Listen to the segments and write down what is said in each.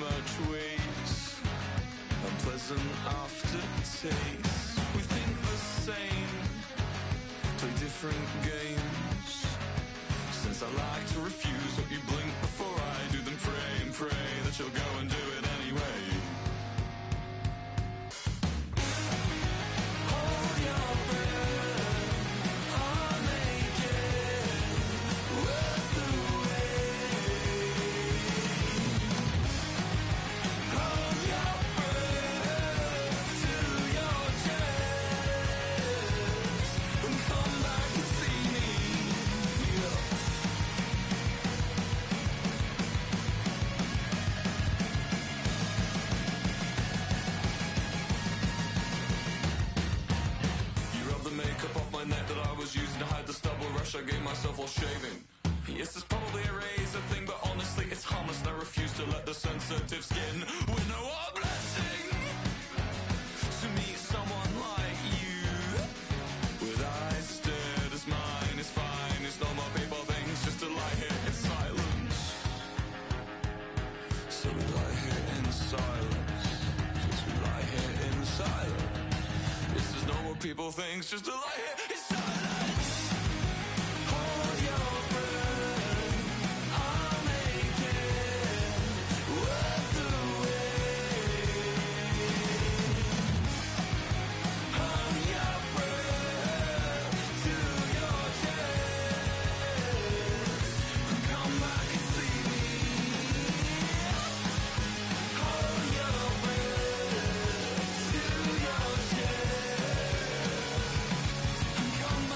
much waste, unpleasant aftertaste. We think the same, play different games. Since I like to refuse, hope you blink before I do, then pray and pray that you'll go and do it anyway. Hold your breath, I'll make it worth the wait. Hold your breath to your chest and come back and see me. Makeup off my neck that I was using to hide the stubble rush I gave myself while shaving. Yes, it's probably a razor thing, but honestly it's harmless and I refuse to let the sensitive skin winnow a blessing. To meet someone like you, with eyes stared as mine is fine. It's no more people things, just to lie here in silence. So we lie here in silence. Yes, we lie here in silence. This is normal people things, just to lie here in silence. Hold your breath, I'll make it worth the wait. Hold your breath to your chest and come back and see me. Hold your breath to your chest. Come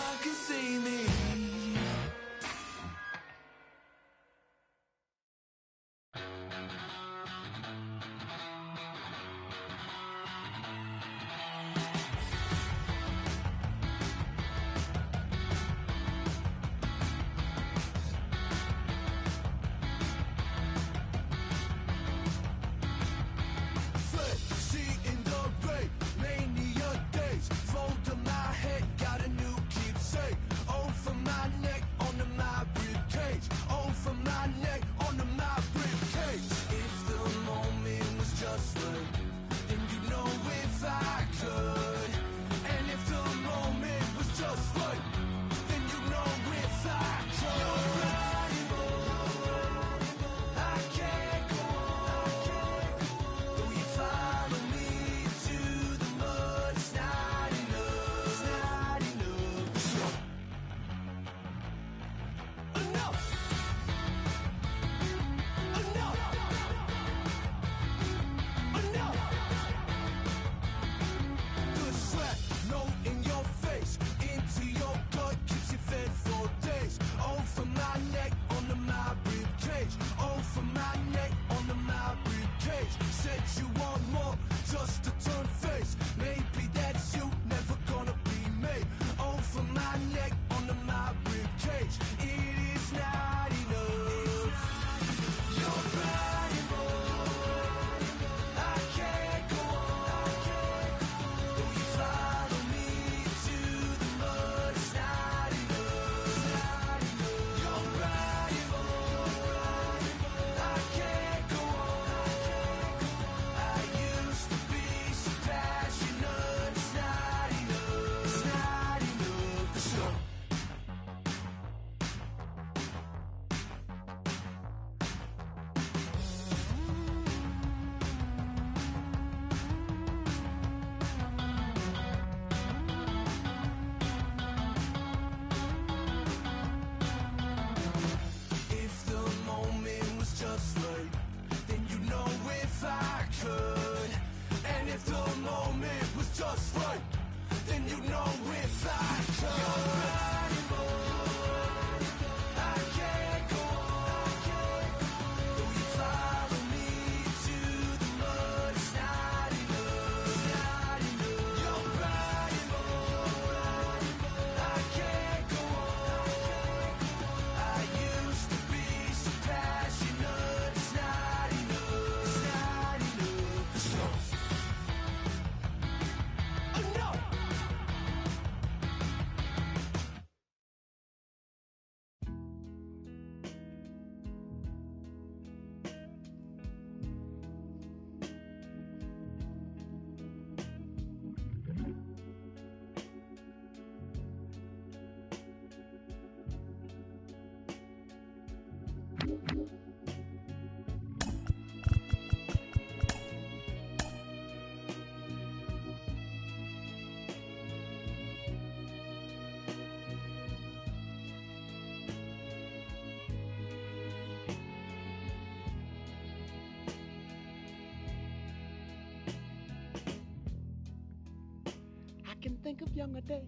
can think of younger days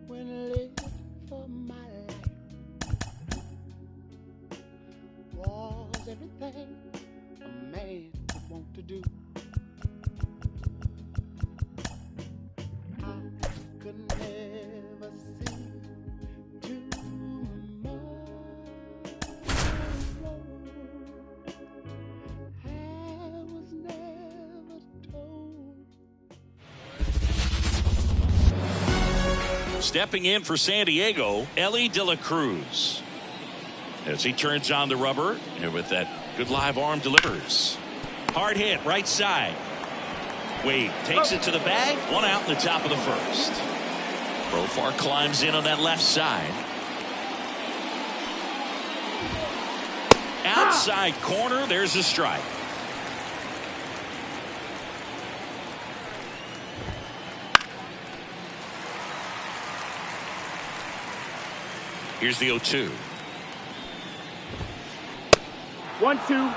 when I lived for my life was everything a man would want to do. I could never see tomorrow. I was never told. Stepping in for San Diego, Elly De La Cruz. As he turns on the rubber, and with that good live arm delivers. Hard hit, right side. Wade takes it to the bag. One out in the top of the first. Profar climbs in on that left side. Outside corner, there's a strike. Here's the 0-2. 1-2.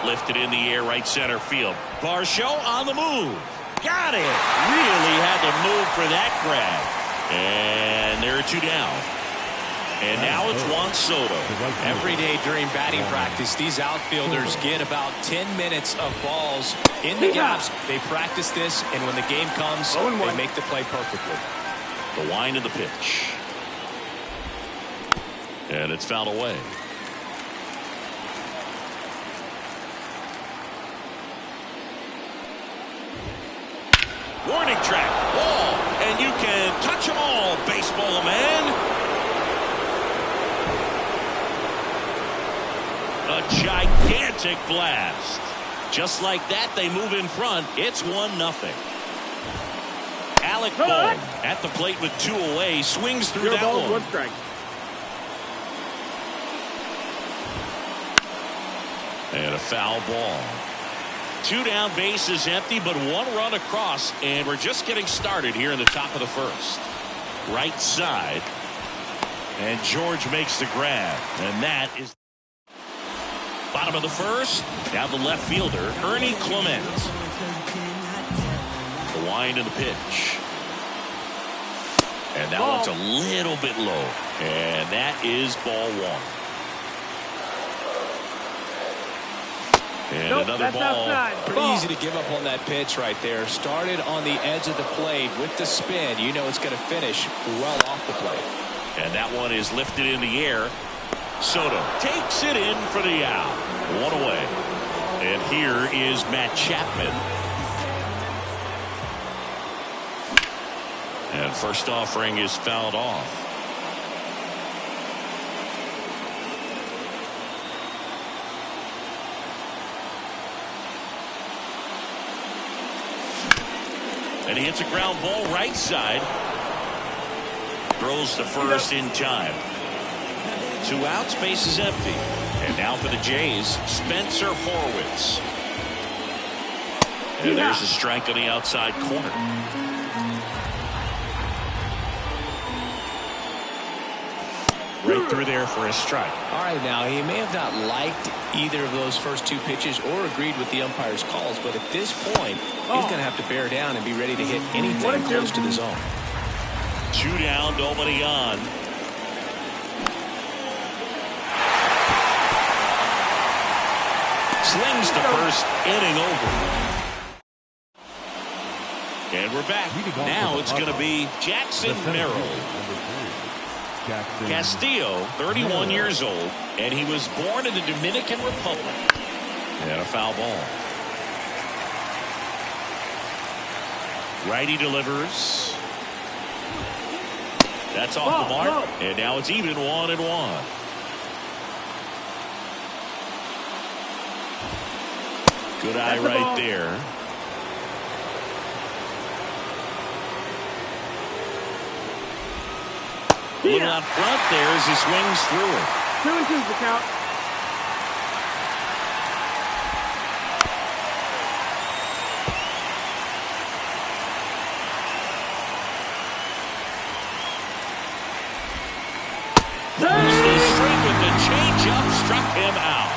Lifted in the air, right center field. Varsho on the move. Got it. Really had to move for that grab. And there are two down. And now it's Juan Soto. Every day during batting practice, these outfielders get about 10 minutes of balls in the gaps. They practice this, and when the game comes, they make the play perfectly. The wind of the pitch. And it's fouled away. Warning track, ball, and you can touch them all, baseball man. A gigantic blast. Just like that, they move in front. It's 1-0. Alec Bohm at the plate with two away, swings through that one. One strike. And a foul ball. Two down, bases empty, but one run across, and we're just getting started here in the top of the first. Right side, and George makes the grab, and that is bottom of the first. Down the left fielder, Ernie Clement. The wind of the pitch. And that one's a little bit low, and that is ball one. And another ball. Pretty easy to give up on that pitch right there. Started on the edge of the plate with the spin. You know it's going to finish well off the plate. And that one is lifted in the air. Soto takes it in for the out. One away. And here is Matt Chapman. And first offering is fouled off. And he hits a ground ball right side. Throws the first in time. Two outs, base is empty. And now for the Jays, Spencer Horwitz. And there's a strike on the outside corner. Right through there for a strike. All right, now he may have not liked either of those first two pitches or agreed with the umpire's calls, but at this point, he's going to have to bear down and be ready to hit anything close to the zone. Two down, nobody on. Slings the first inning over. And we're back. Now it's going to be Jackson Merrill. Castillo, 31 years old, and he was born in the Dominican Republic. And a foul ball. Righty delivers. That's off the mark, and now it's even 1-1. Good eye right there. A little out front there as he swings through it. 2-2's the count. Pulls the string with the changeup struck him out.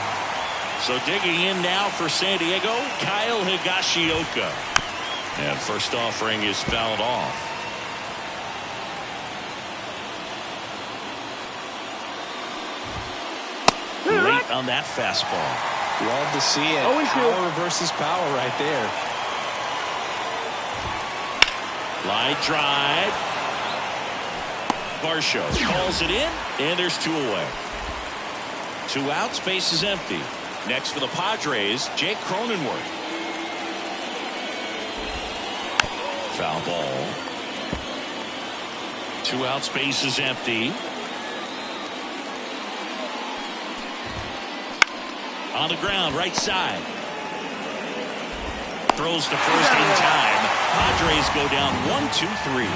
So digging in now for San Diego, Kyle Higashioka. And first offering is fouled off. Late on that fastball. Love to see it. Power versus power right there. Line drive. Varsho calls it in, and there's 2 away. 2 outs, base is empty. Next for the Padres, Jake Cronenworth. Foul ball. 2 outs, base is empty. On the ground, right side. Throws to first in time. Padres go down 1-2-3.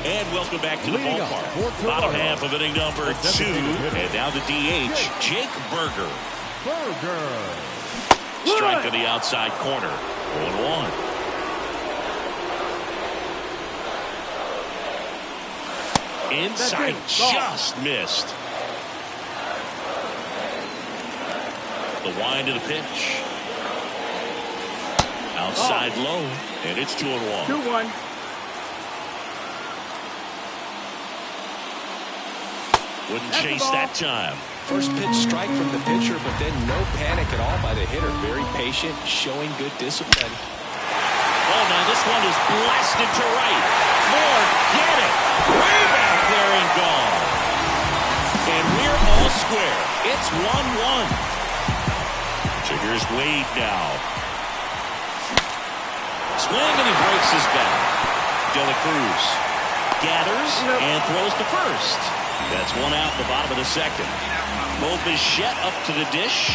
And welcome back to the ballpark. Bottom half of inning number 2. And now the DH, Jake Burger. Strike to the outside corner. 0-1. Inside, just missed. The wind of the pitch. Outside low. And it's 2-1. 2-1. Wouldn't chase that time. First pitch strike from the pitcher, but then no panic at all by the hitter. Very patient, showing good discipline. Oh, now this one is blasted to right. Forget it. Way back there and gone. And we're all square. It's 1-1. So here's Wade now. Swing and he breaks his bat. De La Cruz gathers and throws to first. That's 1 out in the bottom of the second. Mo Bichette up to the dish.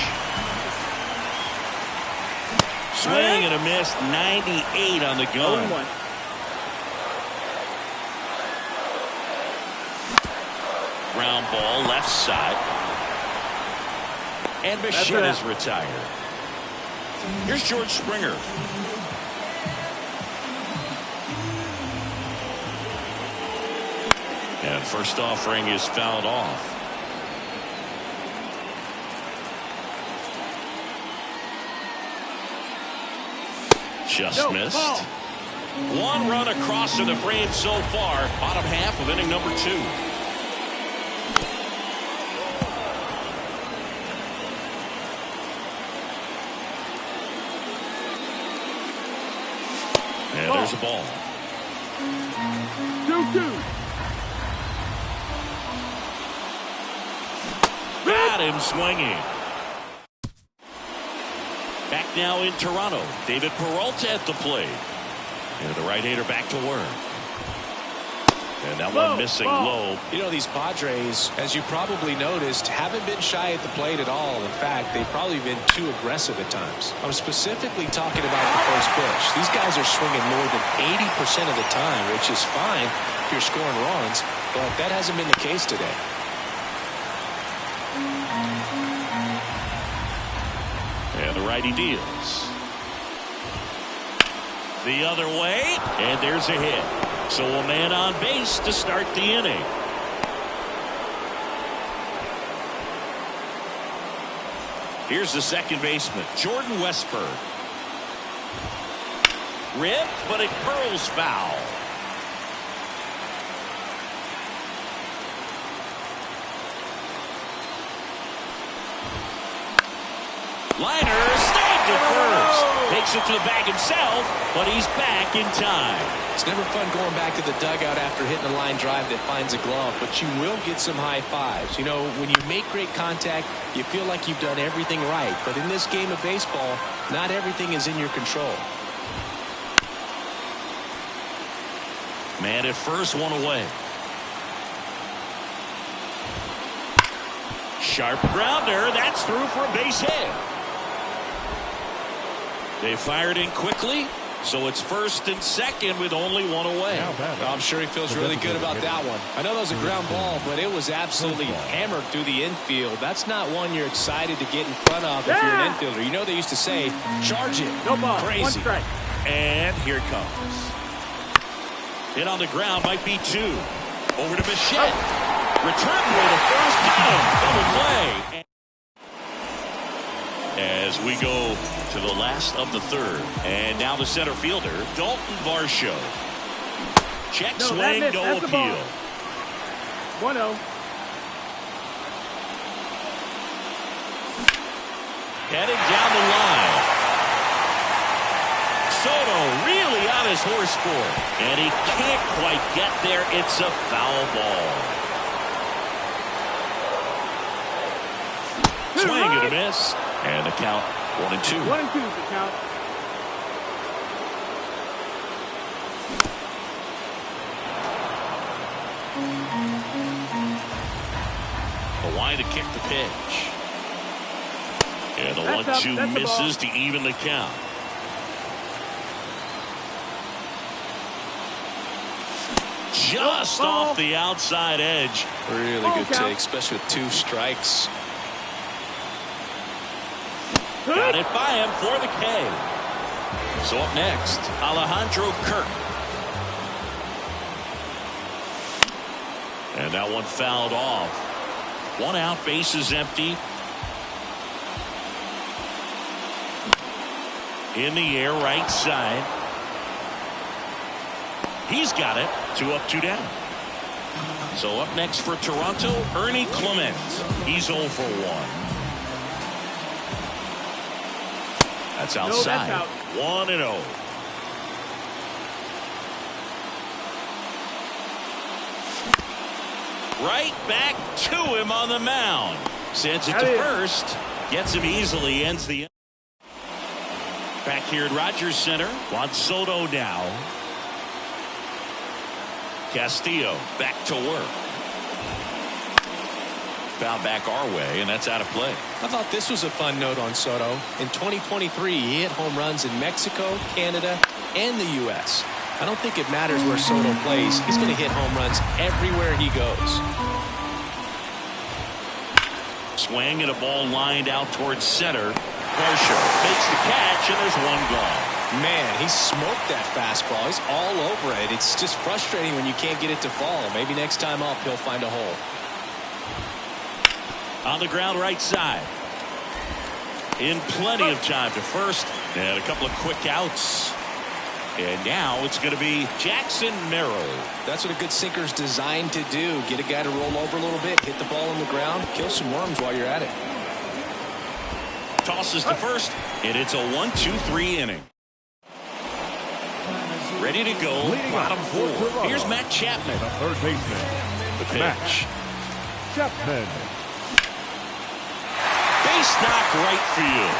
Swing and a miss. 98 on the gun. 0-1. Ground ball left side. And Bichette is retired. Here's George Springer. And first offering is fouled off. Just missed. Ball. 1 run across in the frame so far. Bottom half of inning number 2. And there's a ball. 2-2. Got him swinging. Back now in Toronto. David Peralta at the plate. And the right-hander back to work. And that one missing low. You know, these Padres, as you probably noticed, haven't been shy at the plate at all. In fact, they've probably been too aggressive at times. I'm specifically talking about the first pitch. These guys are swinging more than 80% of the time, which is fine if you're scoring runs, but that hasn't been the case today. And the righty deals. The other way, and there's a hit. So a man on base to start the inning. Here's the second baseman, Jordan Westburg. Ripped, but it curls foul. Liner stayed to first. Takes it to the bag himself, but he's back in time. It's never fun going back to the dugout after hitting a line drive that finds a glove, but you will get some high fives. You know, when you make great contact, you feel like you've done everything right. But in this game of baseball, not everything is in your control. Man at first, 1 away. Sharp grounder. That's through for a base hit. They fired in quickly, so it's first and second with only 1 away. I'm sure he feels really good about that one. I know that was a ground ball, but it was absolutely hammered through the infield. That's not one you're excited to get in front of if you're an infielder. You know they used to say, charge it. No ball. Crazy. 1 strike. And here it comes. Hit on the ground might be 2. Over to Bichette. Return way to first. Got him. Double play. As we go to the last of the third. And now the center fielder, Dalton Varsho. Check swing, no appeal. 1-0. Heading down the line. Soto really on his horse for it. And he can't quite get there. It's a foul ball. Swing and a miss. And the count 1-2. 1-2 is the count. Hawaii to kick the pitch. And the 1-2 misses to even the count. Just off the outside edge. Really good take, especially with 2 strikes. Got it by him for the K. So up next, Alejandro Kirk. And that one fouled off. 1 out, bases empty. In the air, right side. He's got it. 2 up, 2 down. So up next for Toronto, Ernie Clement. He's 0 for 1. That's outside. No, that's 1-0. Right back to him on the mound. Sends it to first. Gets him easily. Ends the. Back here at Rogers Center. Juan Soto now. Castillo back to work. Foul back our way, and that's out of play. I thought this was a fun note on Soto. In 2023, he hit home runs in Mexico, Canada, and the U.S. I don't think it matters where Soto plays. He's going to hit home runs everywhere he goes. Swing and a ball lined out towards center. Varsho makes the catch, and there's 1 gone. Man, he smoked that fastball. He's all over it. It's just frustrating when you can't get it to fall. Maybe next time up, he'll find a hole. On the ground right side. In plenty of time to first. And a couple of quick outs. And now it's going to be Jackson Merrill. That's what a good sinker's designed to do. Get a guy to roll over a little bit, hit the ball on the ground, kill some worms while you're at it. Tosses to first, and it's a 1-2-3 inning. Ready to go, bottom 4. Here's Matt Chapman. The third baseman. The pitch. Chapman. Base knock right field.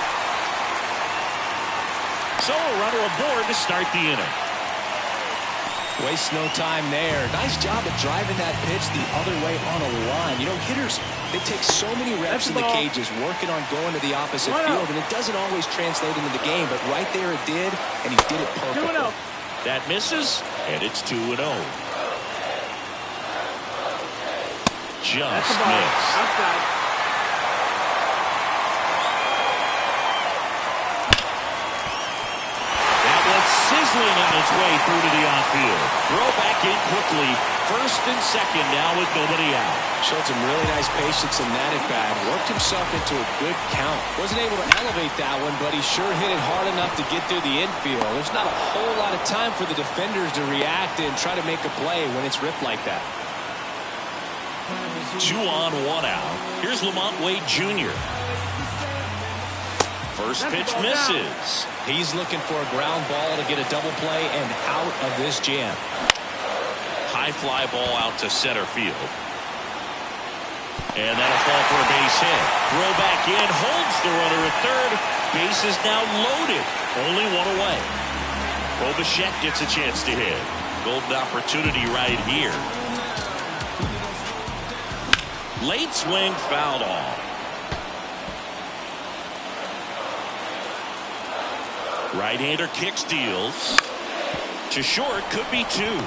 So a runner aboard to start the inning. Waste no time there. Nice job of driving that pitch the other way on a line. You know, hitters, they take so many reps in the cages working on going to the opposite field, and it doesn't always translate into the game, but right there it did, and he did it perfectly. That misses, and it's 2-0. Just missed. Outside. Sizzling on its way through to the outfield. Throw back in quickly. First and second now with nobody out. Showed some really nice patience in that at bat. Worked himself into a good count. Wasn't able to elevate that one, but he sure hit it hard enough to get through the infield. There's not a whole lot of time for the defenders to react and try to make a play when it's ripped like that. 2 on, 1 out. Here's Lamont Wade Jr. First pitch misses. He's looking for a ground ball to get a double play and out of this jam. High fly ball out to center field. And that'll fall for a base hit. Throw back in, holds the runner at third. Base is now loaded. Only 1 away. Bo Bichette gets a chance to hit. Golden opportunity right here. Late swing fouled off. Right-hander kicks, deals. To short, could be 2.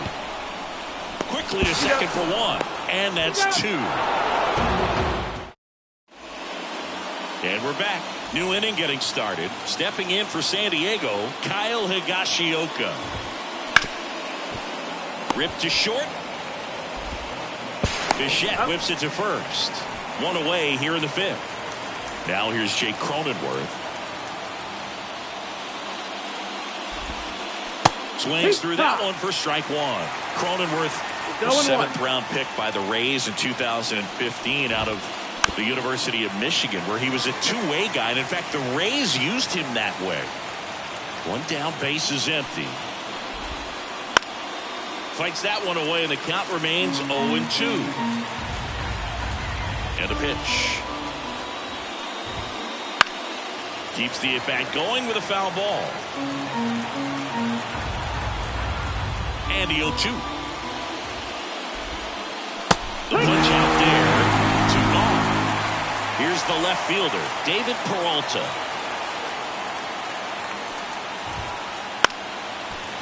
Quickly to second for 1. And that's 2. And we're back. New inning getting started. Stepping in for San Diego, Kyle Higashioka. Ripped to short. Bichette whips it to first. One away here in the fifth. Now here's Jake Cronenworth. Swings through that one for strike one. Cronenworth, the 7th-round pick by the Rays in 2015 out of the University of Michigan, where he was a two-way guy. And in fact, the Rays used him that way. One down, base is empty. Fights that one away, and the count remains 0-2. And the pitch. Keeps the at-bat going with a foul ball. And the 0-2. The punch out there. 2 gone. Here's the left fielder, David Peralta.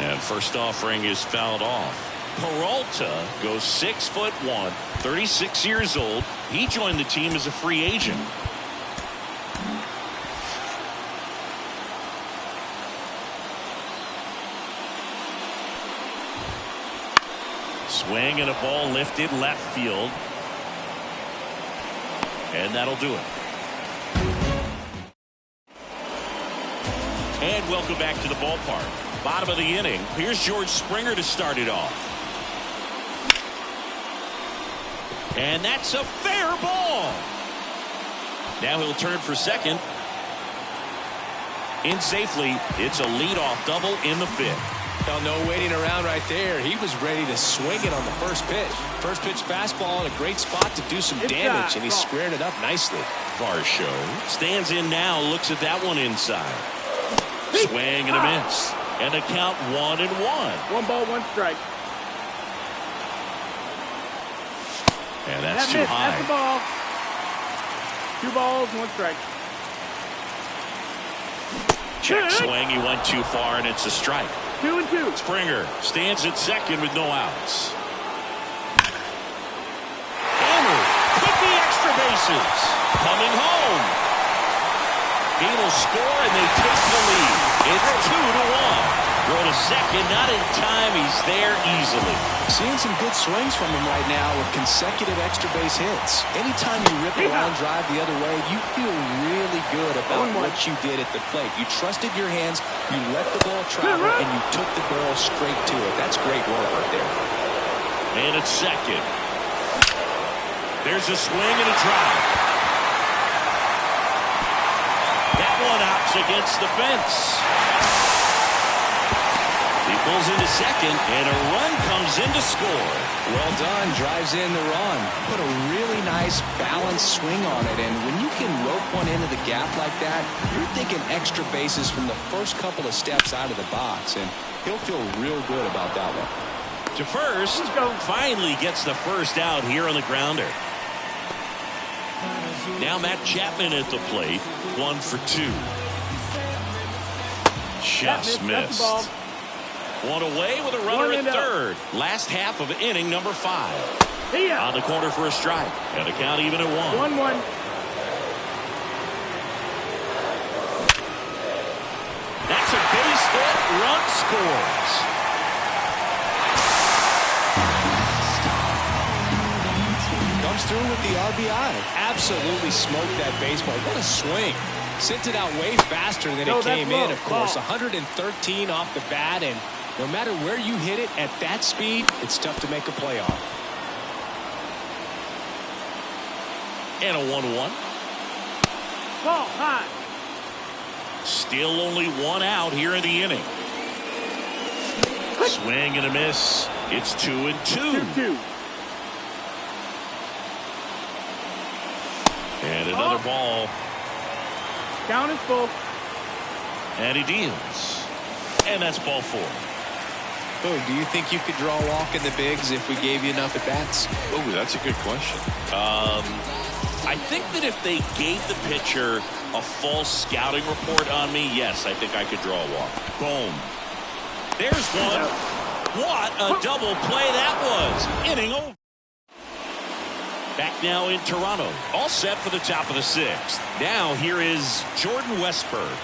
And first offering is fouled off. Peralta goes 6'1", 36 years old. He joined the team as a free agent. Swing and a ball lifted left field. And that'll do it. And welcome back to the ballpark. Bottom of the inning. Here's George Springer to start it off. And that's a fair ball. Now he'll turn for second. In safely. It's a leadoff double in the fifth. Well, no waiting around right there. He was ready to swing it on the first pitch. First pitch fastball in a great spot to do some damage, and he squared it up nicely. Varsho stands in now, looks at that one inside. Swing and a miss. And a count 1-1. 1 ball, 1 strike. And that's too high. That's the ball. 2 balls, 1 strike. Check swing. He went too far, and it's a strike. 2-2. Springer stands at second with no outs. Homer could be extra bases. Coming home. Beatles score, and they take the lead. It's 2-1. Throw to second, not in time. He's there easily. Seeing some good swings from him right now with consecutive extra base hits. Anytime you rip a line drive the other way, you feel really good about what you did at the plate. You trusted your hands, you let the ball travel, and you took the ball straight to it. That's great work right there. And it's second. There's a swing and a drive. That one opts against the fence. He pulls into second, and a run comes in to score. Well done. Drives in the run. Put a really nice balanced swing on it, and when you can rope one into the gap like that, you're thinking extra bases from the first couple of steps out of the box, and he'll feel real good about that one. To first, finally gets the first out here on the grounder. Now Matt Chapman at the plate, 1 for 2. Just missed. One away with a runner at third. Last half of inning number 5. On the corner for a strike. And a count even at 1. 1-1. That's a base hit. Run scores. Comes through with the RBI. Absolutely smoked that baseball. What a swing. Sent it out way faster than it came in, of course. 113 off the bat, and no matter where you hit it at that speed, it's tough to make a play on. And a 1-1. Ball high. Still only 1 out here in the inning. Swing and a miss. It's 2-2. 2-2. And another ball. Count is full. And he deals. And that's ball 4. Oh, do you think you could draw a walk in the bigs if we gave you enough at-bats? Oh, that's a good question. I think that if they gave the pitcher a full scouting report on me, yes, I think I could draw a walk. Boom. There's one. What a double play that was. Inning over. Back now in Toronto. All set for the top of the 6th. Now here is Jordan Westburg.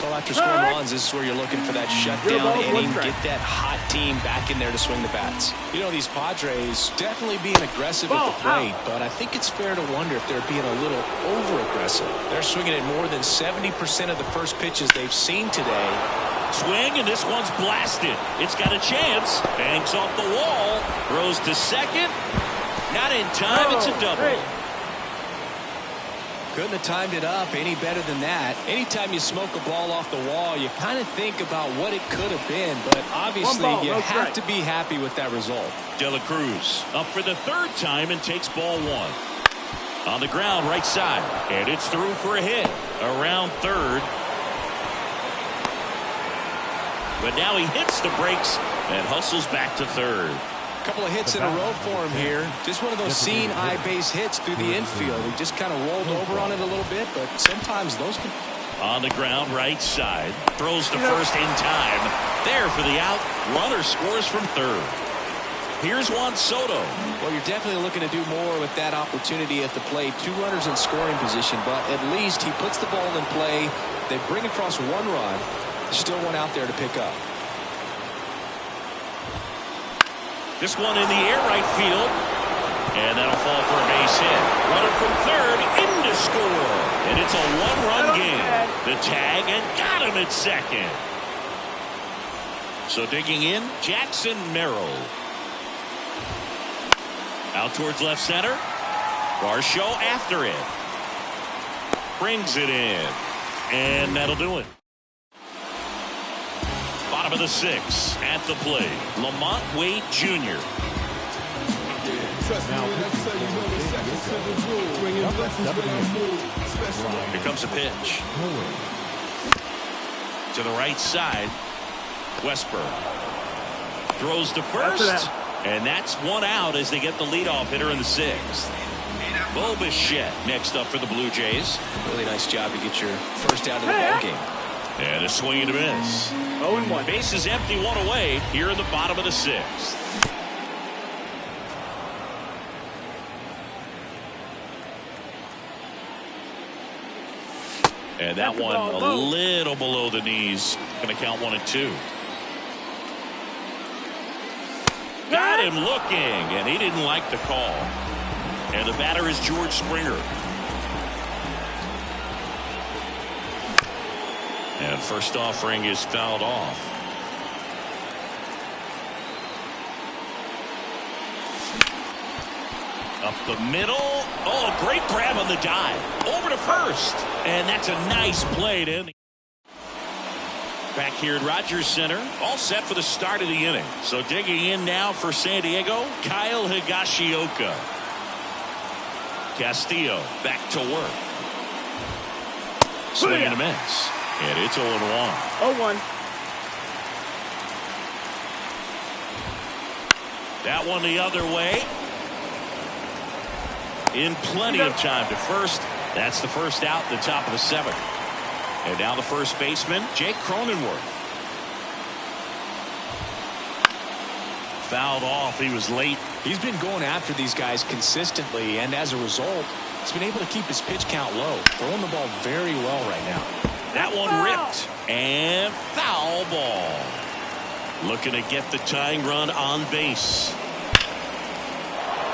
Well, after scoring runs, this is where you're looking for that shutdown inning, get that hot team back in there to swing the bats. You know, these Padres definitely being aggressive at the plate, but I think it's fair to wonder if they're being a little over-aggressive. They're swinging at more than 70% of the first pitches they've seen today. Swing, and this one's blasted. It's got a chance. Bangs off the wall. Throws to second. Not in time. It's a double. Couldn't have timed it up any better than that. Anytime you smoke a ball off the wall, you kind of think about what it could have been, but obviously you have to be happy with that result. De La Cruz up for the third time and takes ball one. On the ground, right side, and it's through for a hit. Around third. But now he hits the brakes and hustles back to third. Couple of hits in a row for him here. Just one of those seeing eye base hits through the infield. He just kind of rolled over on it a little bit, but sometimes those can... On the ground, right side. Throws to first in time. There for the out. Runner scores from third. Here's Juan Soto. Well, you're definitely looking to do more with that opportunity at the plate. 2 runners in scoring position, but at least he puts the ball in play. They bring across 1 run. Still one out there to pick up. This one in the air, right field. And that'll fall for a base hit. Runner from third, in to score. And it's a 1-run game. The tag, and got him at second. So digging in, Jackson Merrill. Out towards left center. Varsho after it. Brings it in. And that'll do it. Bottom of the 6th at the plate. Lamont Wade Jr. Here comes a pitch. To the right side. Westburg throws to first. And that's 1 out as they get the leadoff hitter in the 6th. Bo Bichette next up for the Blue Jays. Really nice job to get your first out of the ball game. And a swing and a miss. 0-1. Bases empty, 1 away here in the bottom of the 6th. And that one a little below the knees. Going to count 1 and 2. Got him looking, and he didn't like the call. And the batter is George Springer. And first offering is fouled off. Up the middle. Oh, great grab on the dive. Over to first. And that's a nice play to end. Back here at Rogers Center, all set for the start of the inning. So digging in now for San Diego, Kyle Higashioka. Castillo back to work. Swing and a miss. And it's 0-1. 0-1. That one the other way. In plenty of time to first. That's the first out at the top of the 7th. And now the first baseman, Jake Cronenworth. Fouled off. He was late. He's been going after these guys consistently, and as a result, he's been able to keep his pitch count low. Throwing the ball very well right now. That one ripped. And foul ball. Looking to get the tying run on base.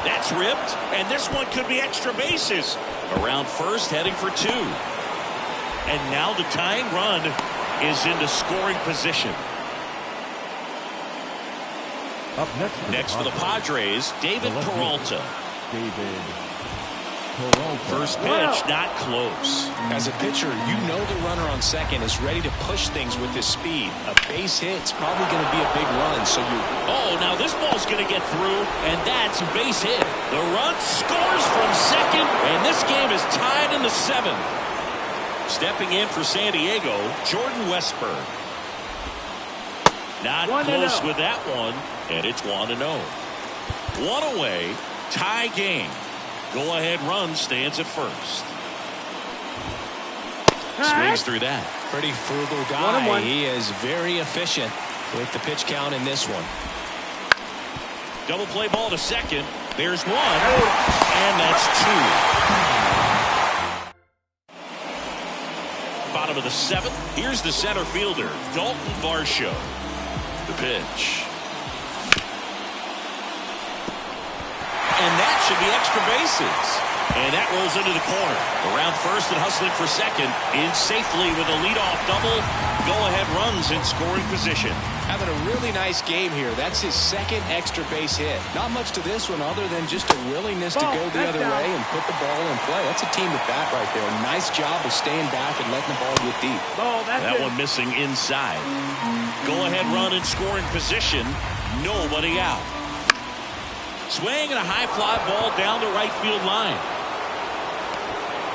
That's ripped. And this one could be extra bases. Around first, heading for 2. And now the tying run is into scoring position. Up next for the Padres, David Peralta. First pitch, not close. As a pitcher, you know the runner on second is ready to push things with his speed. A base hit's probably going to be a big run, so you... Oh, now this ball's going to get through, and that's base hit. The run scores from second, and this game is tied in the 7th. Stepping in for San Diego, Jordan Westburg. Not close with that one, and it's 1-0. 1 away, tie game. Go-ahead run stands at first. Swings through that. Pretty frugal guy. 1-1. He is very efficient with the pitch count in this one. Double play ball to second. There's 1, and that's 2. Bottom bottom of the 7th. Here's the center fielder, Dalton Varsho. The pitch. And that should be extra bases. And that rolls into the corner. Around first and hustling for second. In safely with a leadoff double. Go-ahead runs in scoring position. Having a really nice game here. That's his second extra base hit. Not much to this one other than just a willingness to go the other way and put the ball in play. That's a team at bat right there. Nice job of staying back and letting the ball get deep. That one missing inside. Go-ahead run in scoring position. Nobody out. Swing and a high fly ball down the right field line.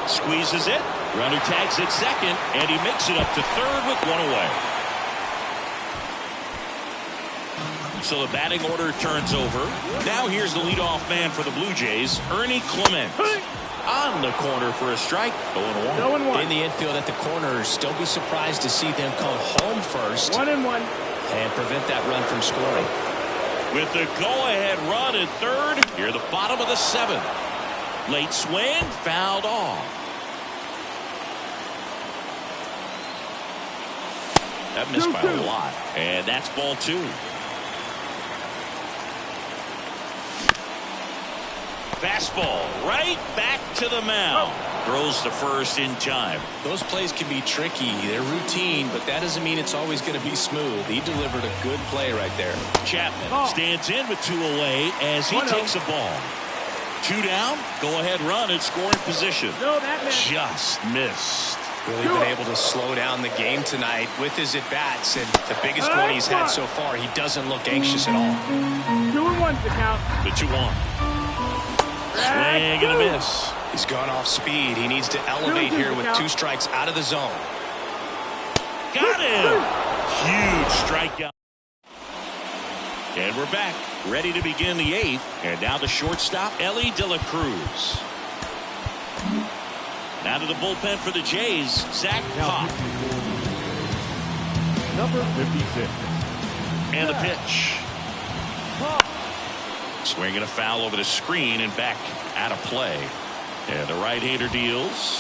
Squeezes it. Runner tags at second, and he makes it up to third with one away. So the batting order turns over. Now here's the leadoff man for the Blue Jays, Ernie Clement. On the corner for a strike. 0-1. In the infield at the corners, don't be surprised to see them come home first. 1-1. And prevent that run from scoring. With the go-ahead run at third, here the bottom of the 7th. Late swing, fouled off. That missed by a lot, and that's ball 2. Fastball right back to the mound. Throws to first in time. Those plays can be tricky. They're routine, but that doesn't mean it's always going to be smooth. He delivered a good play right there. Chapman stands in with 2 away as he takes a ball. 2 down, go-ahead run in scoring position. Just missed. Really been able to slow down the game tonight with his at-bats, and the biggest one he's had so far, he doesn't look anxious at all. 2-1 to count. The 2-1. Swing and a miss. He's gone off speed. He needs to elevate here with 2 strikes out of the zone. Got him. Huge strikeout. And we're back, ready to begin the 8th. And now the shortstop, Elly De La Cruz. Now to the bullpen for the Jays, Zach Pop. Number 56. And the pitch. Swing and a foul over the screen and back out of play. And the right-hander deals.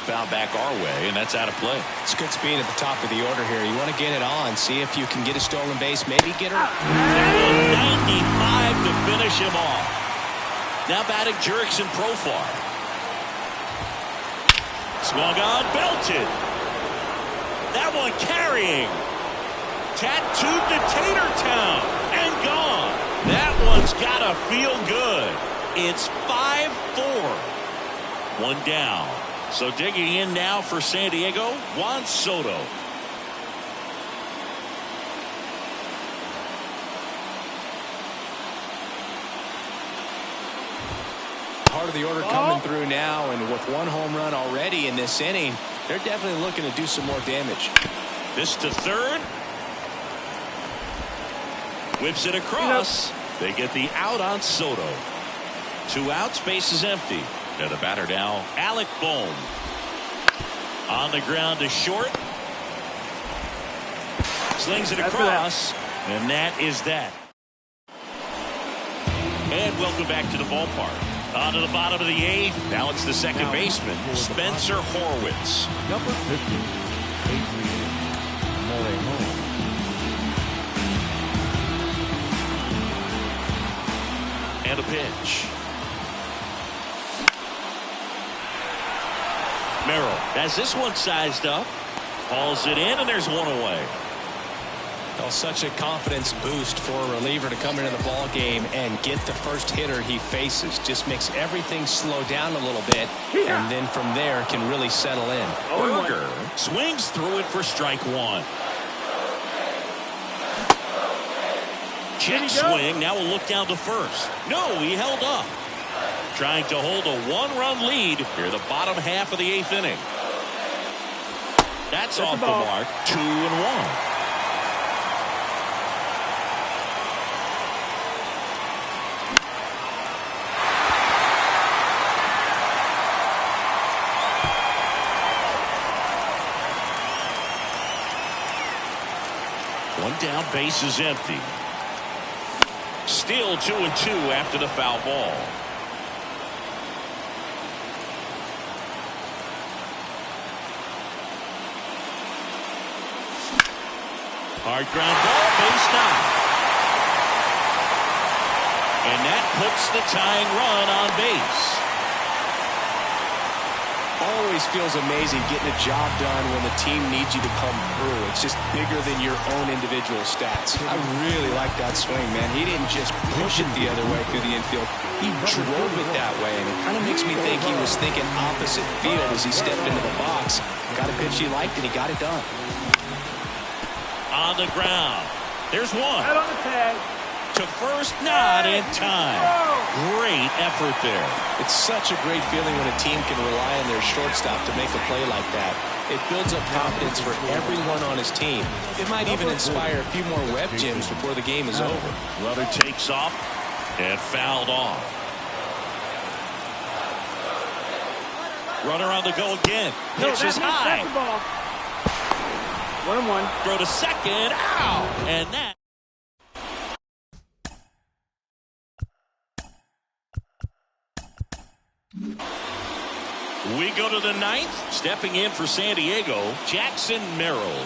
Foul back our way, and that's out of play. It's good speed at the top of the order here. You want to get it on, see if you can get a stolen base, maybe get her. 95 to finish him off. Now batting Jurickson Profar. Swung on, belted. That one carrying. Tattooed to Tatertown and gone. That one's gotta feel good. It's 5-4. 1 down. So digging in now for San Diego, Juan Soto. Part of the order coming through now, and with 1 home run already in this inning, they're definitely looking to do some more damage. This to third. Whips it across. They get the out on Soto. 2 outs, base is empty. And the batter now, Alec Bohm. On the ground to short. Slings it across. And that is that. And welcome back to the ballpark. On to the bottom of the 8th. Now it's the second baseman, Spencer Horwitz. Number 50. Adrian Morejon. And a pitch. Merrill has this one sized up. Hauls it in, and there's 1 away. Well, such a confidence boost for a reliever to come into the ball game and get the first hitter he faces. Just makes everything slow down a little bit, and then from there can really settle in. Berger swings through it for strike 1. Check swing. Now we'll look down to first. No, he held up. Trying to hold a 1-run lead here the bottom half of the 8th inning. That's off the mark. 2-1. One down, base is empty. Still 2-2 after the foul ball. Hard ground ball, base knock. And that puts the tying run on base. Always feels amazing getting a job done when the team needs you to come through. It's just bigger than your own individual stats. I really like that swing, man. He didn't just push it the other way through the infield. He drove it that way, and it kind of makes me think he was thinking opposite field as he stepped into the box. Got a pitch he liked, and he got it done. On the ground. There's one. Right on the tag. To first, not in time. Great effort there. It's such a great feeling when a team can rely on their shortstop to make a play like that. It builds up confidence for everyone on his team. It might even inspire a few more web gyms before the game is over. Runner takes off and fouled off. Runner on the go again. Pitch is high. That's the ball. 1-1. Throw to second. Ow! And that. We go to the ninth. Stepping in for San Diego, Jackson Merrill.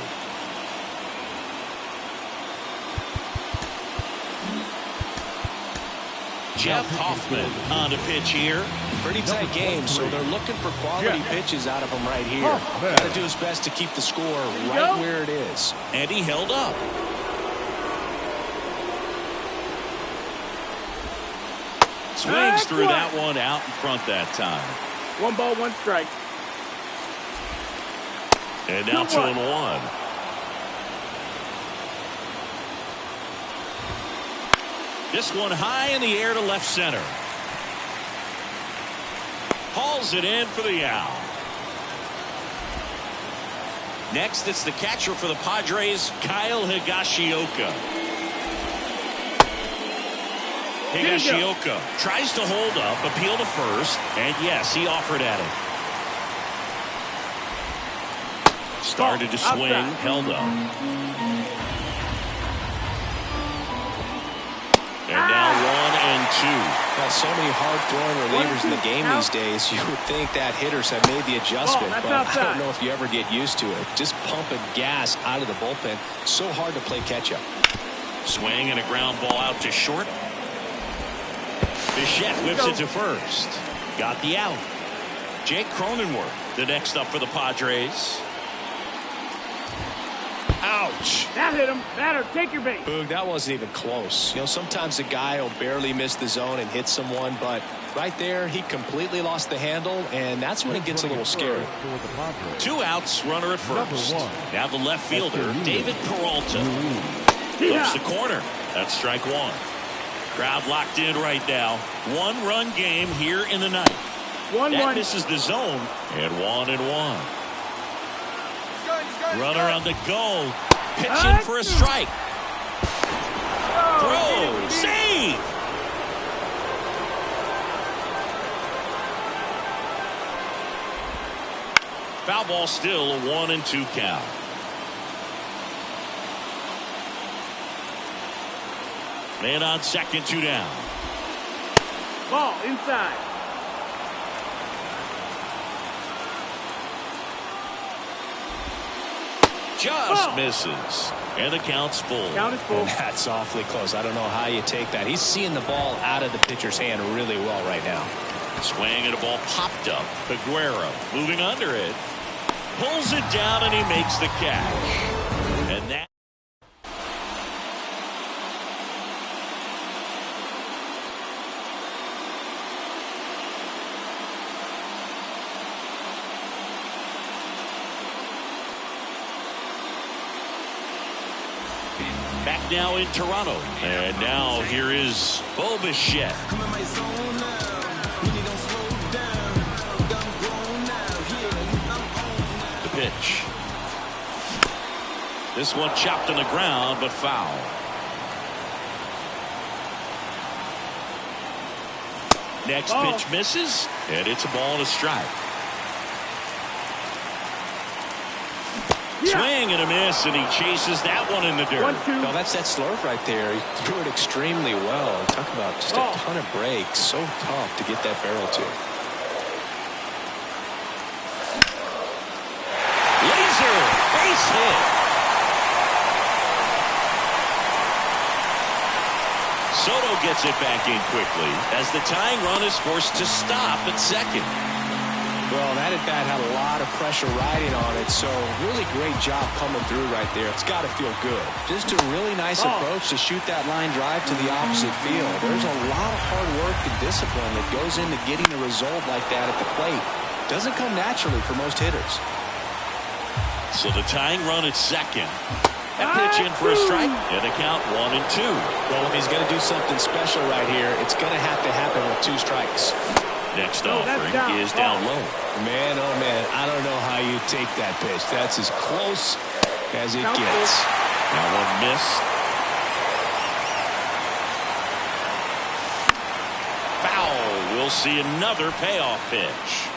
Jeff Hoffman on the pitch here. Pretty tight game, so they're looking for quality pitches out of him right here. Got to do his best to keep the score right where it is. And he held up. Swings through that one out in front that time. 1 ball, 1 strike. And now 2-1. This one high in the air to left center. Hauls it in for the out. Next, it's the catcher for the Padres, Kyle Higashioka. Higashioka tries to hold up, appeal to first, and yes, he offered at it. Started to swing, held up. And now 1-2. Got so many hard-throwing relievers in the game these days, you would think that hitters have made the adjustment, but I don't know if you ever get used to it. Just pumping gas out of the bullpen. So hard to play catch-up. Swing and a ground ball out to short. Bichette whips it to first. Got the out. Jake Cronenworth, the next up for the Padres. Ouch. That hit him. Batter, take your base. Boog, that wasn't even close. You know, sometimes a guy will barely miss the zone and hit someone, but right there, he completely lost the handle, and that's when it gets a little scary. 2 outs, runner at first. Now the left fielder, David Peralta. Flips the corner. That's strike 1. Crowd locked in right now. 1-run game here in the ninth. 1-1. That misses the zone, and 1-1. Runner on the go. Pitching for a strike. Throw. Save. Foul ball still, a 1-2 count. Man on second, 2 down. Ball inside. Just misses. And the count's full. Count is full. That's awfully close. I don't know how you take that. He's seeing the ball out of the pitcher's hand really well right now. Swing and a ball popped up. Peguero moving under it. Pulls it down and he makes the catch. And that. Back now in Toronto. And now here is Bo Bichette. The pitch. This one chopped on the ground, but foul. Next pitch misses, and it's a ball and a strike. Swing and a miss, and he chases that one in the dirt. 1-2. No, that's that slurve right there. He threw it extremely well. Talk about just a ton of breaks. So tough to get that barrel to. Laser base hit. Soto gets it back in quickly as the tying run is forced to stop at second. Well, that at-bat had a lot of pressure riding on it, so really great job coming through right there. It's got to feel good. Just a really nice approach to shoot that line drive to the opposite field. There's a lot of hard work and discipline that goes into getting a result like that at the plate. Doesn't come naturally for most hitters. So the tying run at second. That pitch in for a strike, and the count 1-2. Well, if he's going to do something special right here, it's going to have to happen with 2 strikes. Next offering is down low. Man, oh man, I don't know how you take that pitch. That's as close as it gets. Now one missed. Foul. We'll see another payoff pitch.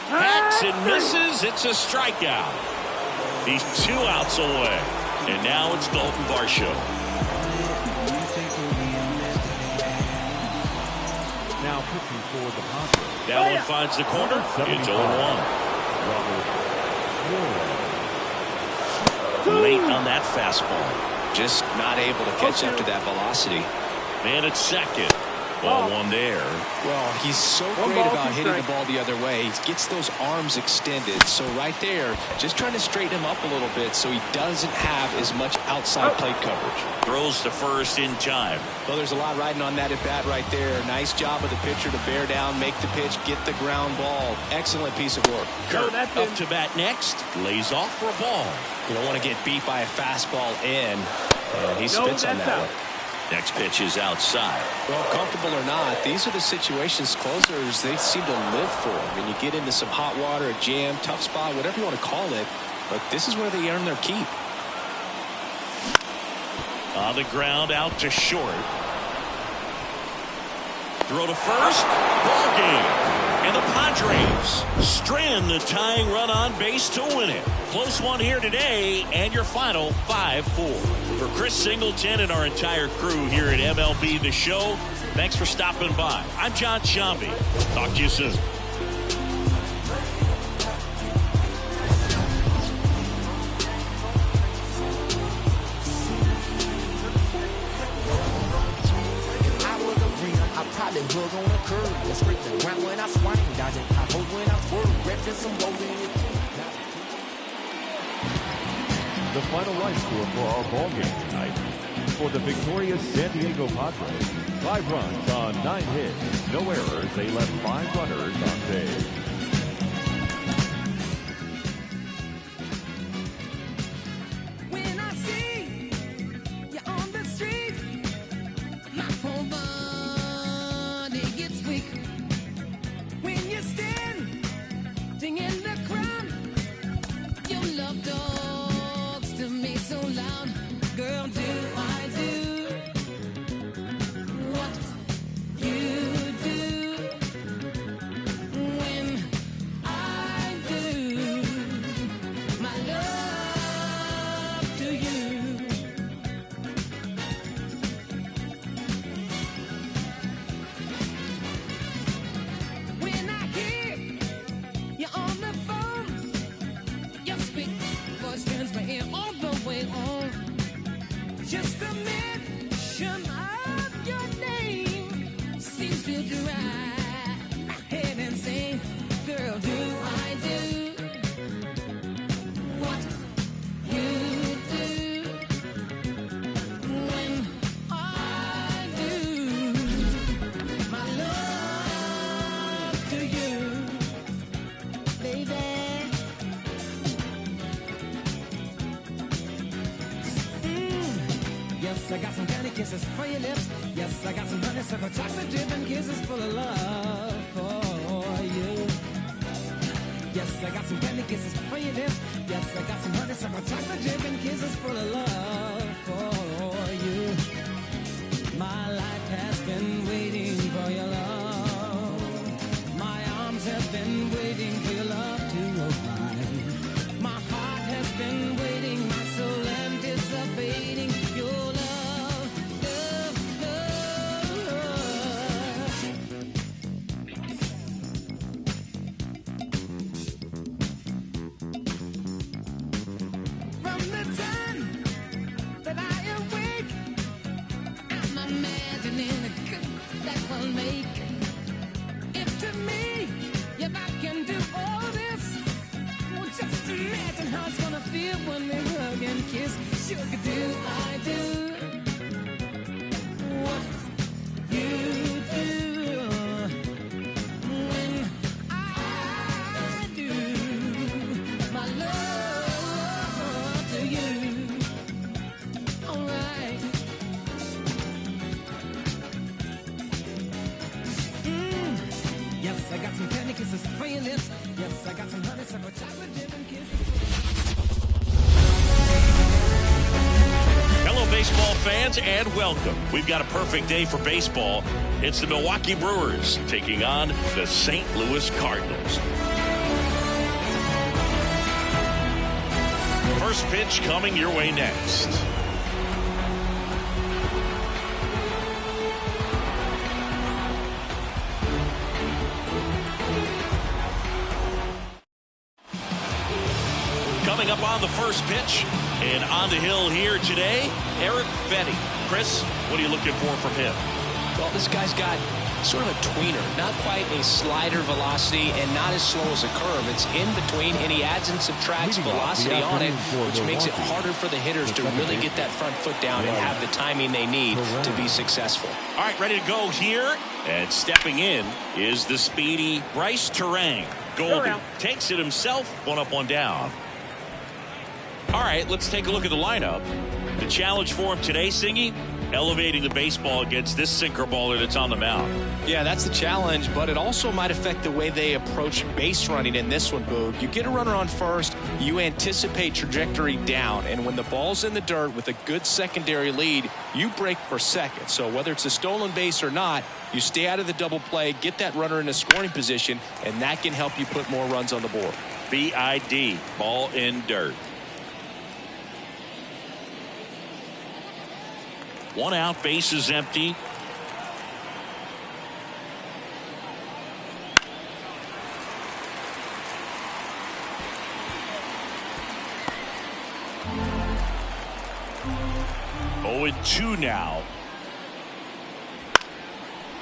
Hacks and misses. It's a strikeout. He's 2 outs away. And now it's Dalton Varsho. Now pitching for the Padres. That one finds the corner. It's 0-1. Late on that fastball. Just not able to catch up to that velocity. Man at second. Ball 1 there. Well, he's so great about hitting the ball the other way. He gets those arms extended. So right there, just trying to straighten him up a little bit so he doesn't have as much outside plate coverage. Throws to first in time. Well, there's a lot riding on that at bat right there. Nice job of the pitcher to bear down, make the pitch, get the ground ball. Excellent piece of work. Kurt up to bat next. Lays off for a ball. You don't want to get beat by a fastball in. And he spits on that one. Next pitch is outside. Well, comfortable or not, these are the situations closers they seem to live for. When you get into some hot water, a jam, tough spot, whatever you want to call it, but this is where they earn their keep. On the ground, out to short. Throw to first. Ball game. And the Padres strand the tying run on base to win it. Close one here today, and your final 5-4. For Chris Singleton and our entire crew here at MLB The Show, thanks for stopping by. I'm John Sciambi. Talk to you soon. Hook on a curve, straight the ground when I swing, dodging potholes when I swerve, repping some rolling. The final line score for our ball game tonight. For the victorious San Diego Padres, 5 runs on 9 hits, no errors. They left 5 runners on base. I got some candy kisses for your lips. Yes, I got some honeysuckle chocolate dip and kisses full of love for you. Yes, I got some candy kisses for your lips. Yes, I got some honeysuckle chocolate dip and kisses full of love for you. My life has been waiting for your love. My arms have been waiting for your love to arrive. My heart has been waiting, my soul anticipating your love. From the time I got some honeysuckle chocolate dip and kisses. Hello, baseball fans, and welcome. We've got a perfect day for baseball. It's the Milwaukee Brewers taking on the St. Louis Cardinals. First pitch coming your way next. Coming up on the first pitch, and on the hill here today, Eric Fedde. Chris, what are you looking for from him? Well, this guy's got sort of a tweener, not quite a slider velocity and not as slow as a curve. It's in between, and he adds and subtracts velocity on it, which makes it harder for the hitters to really get that front foot down and have the timing they need to be successful. All right, ready to go here. And stepping in is the speedy Bryce Turang. Goldie takes it himself, one up, one down. All right, let's take a look at the lineup. The challenge for him today, Singy, elevating the baseball against this sinker baller that's on the mound. Yeah, that's the challenge, but it also might affect the way they approach base running in this one, Boog. You get a runner on first, you anticipate trajectory down, and when the ball's in the dirt with a good secondary lead, you break for second. So whether it's a stolen base or not, you stay out of the double play, get that runner in a scoring position, and that can help you put more runs on the board. BID, ball in dirt. One out, base is empty. Oh, and 2 now.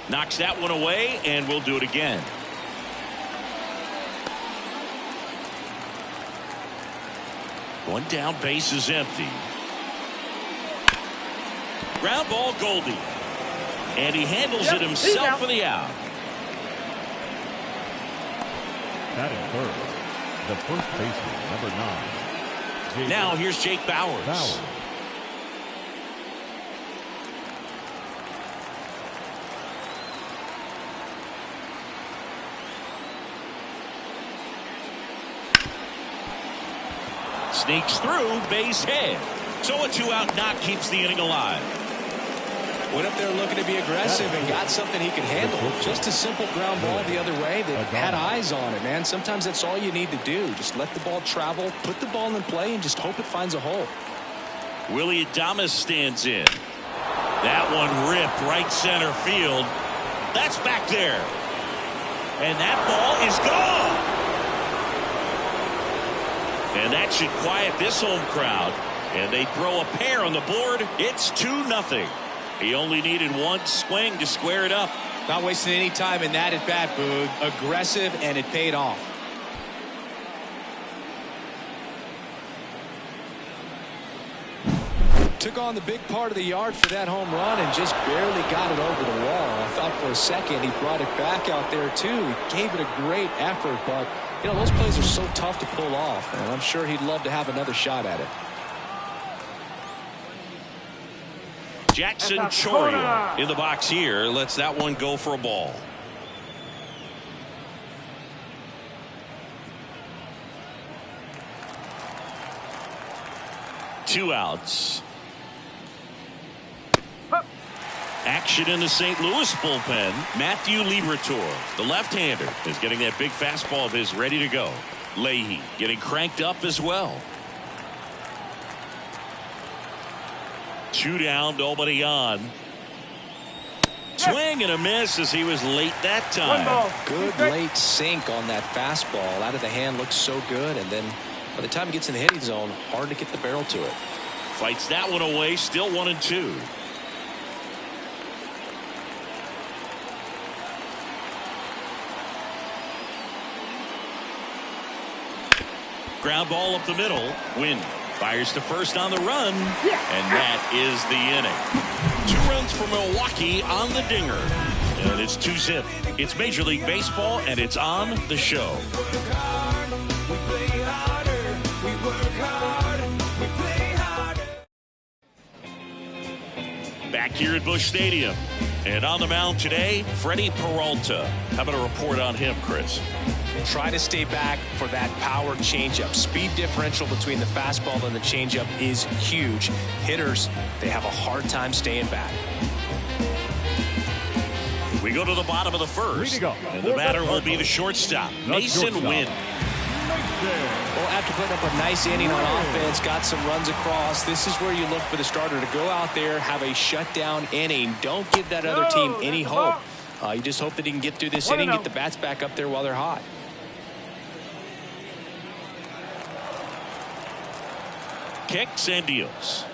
Knocks that one away, and we'll do it again. One down, base is empty. Ground ball, Goldie. And he handles it himself for the out. Batting third, the first baseman, number 9. Now here's Jake Bauers. Sneaks through, base hit. So a 2-out knock keeps the inning alive. Went up there looking to be aggressive and got something he could handle. Just a simple ground ball the other way that had eyes on it, man. Sometimes that's all you need to do. Just let the ball travel, put the ball in play, and just hope it finds a hole. Willie Adames stands in. That one ripped right center field. That's back there. And that ball is gone. And that should quiet this home crowd. And they throw a pair on the board. It's 2-0. He only needed one swing to square it up. Not wasting any time in that at bat, Boog. Aggressive, and it paid off. Took on the big part of the yard for that home run and just barely got it over the wall. I thought for a second he brought it back out there too. He gave it a great effort, but you know those plays are so tough to pull off, and I'm sure he'd love to have another shot at it. Jackson Chourio in the box here. Lets that one go for a ball. Two outs. Action in the St. Louis bullpen. Matthew Liberatore, the left-hander, is getting that big fastball of his ready to go. Leahy getting cranked up as well. 2 down, nobody on. Swing and a miss as he was late that time. Good late sink on that fastball. Out of the hand, looks so good, and then by the time it gets in the hitting zone, hard to get the barrel to it. Fights that one away, still 1-2. Ground ball up the middle. Wynn fires to first on the run, and that is the inning. 2 runs for Milwaukee on the dinger, and it's 2-zip. It's Major League Baseball, and it's on the show. Back here at Busch Stadium, and on the mound today, Freddie Peralta. How about a report on him, Chris? Try to stay back for that power changeup. Speed differential between the fastball and the changeup is huge. Hitters, they have a hard time staying back. We go to the bottom of the first, and the batter will be the shortstop, Mason Wynn. Well, after putting up a nice inning on offense, got some runs across, this is where you look for the starter to go out there, have a shutdown inning. Don't give that other team any hope. You just hope that he can get through this inning, get the bats back up there while they're hot. Kicks and deals.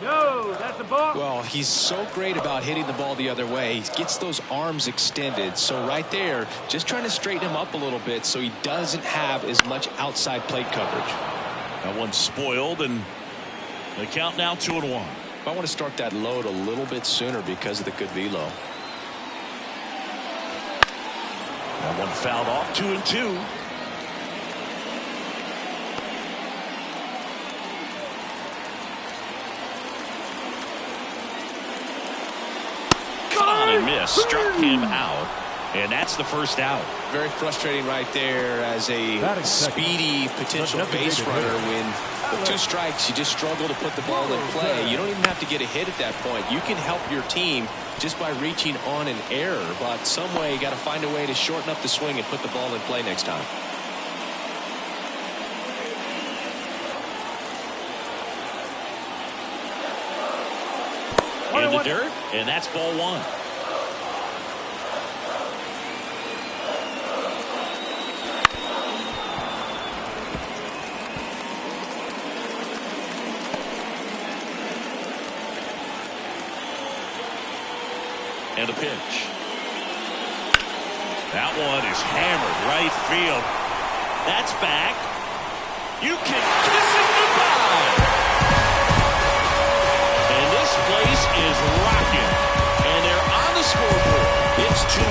No, that's a ball. Well, he's so great about hitting the ball the other way. He gets those arms extended. So right there, just trying to straighten him up a little bit so he doesn't have as much outside plate coverage. That one's spoiled, and the count now 2-1. I want to start that load a little bit sooner because of the good velo. That one fouled off, 2-2. And miss, struck him out, and that's the first out. Very frustrating right there as a speedy potential base runner. When with 2 strikes, you just struggle to put the ball in play. You don't even have to get a hit at that point. You can help your team just by reaching on an error, but some way you got to find a way to shorten up the swing and put the ball in play next time. In the dirt, and that's ball 1. And a pitch. That one is hammered right field. That's back. You can kiss it goodbye. And this place is rocking. And they're on the scoreboard. It's 2-1.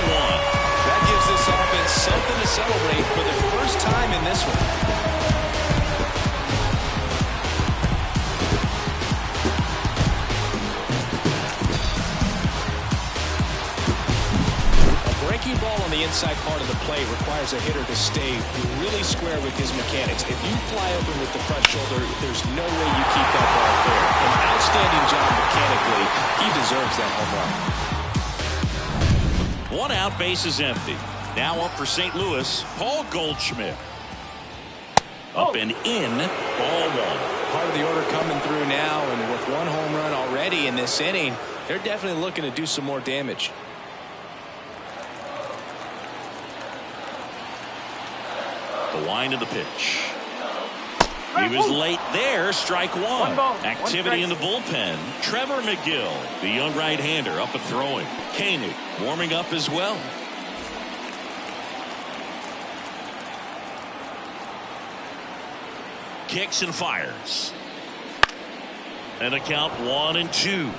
That gives this offense something to celebrate for the first time in this one. Breaking ball on the inside part of the plate requires a hitter to stay really square with his mechanics. If you fly open with the front shoulder, there's no way you keep that ball fair. An outstanding job mechanically. He deserves that home run. 1 out, base is empty. Now up for St. Louis, Paul Goldschmidt. Up and in, ball 1. Part of the order coming through now, and with 1 home run already in this inning, they're definitely looking to do some more damage. The wind of the pitch. He was late there. Strike 1. Activity in the bullpen. Trevor McGill, the young right-hander, up and throwing. Koenig warming up as well. Kicks and fires. And a count 1-2.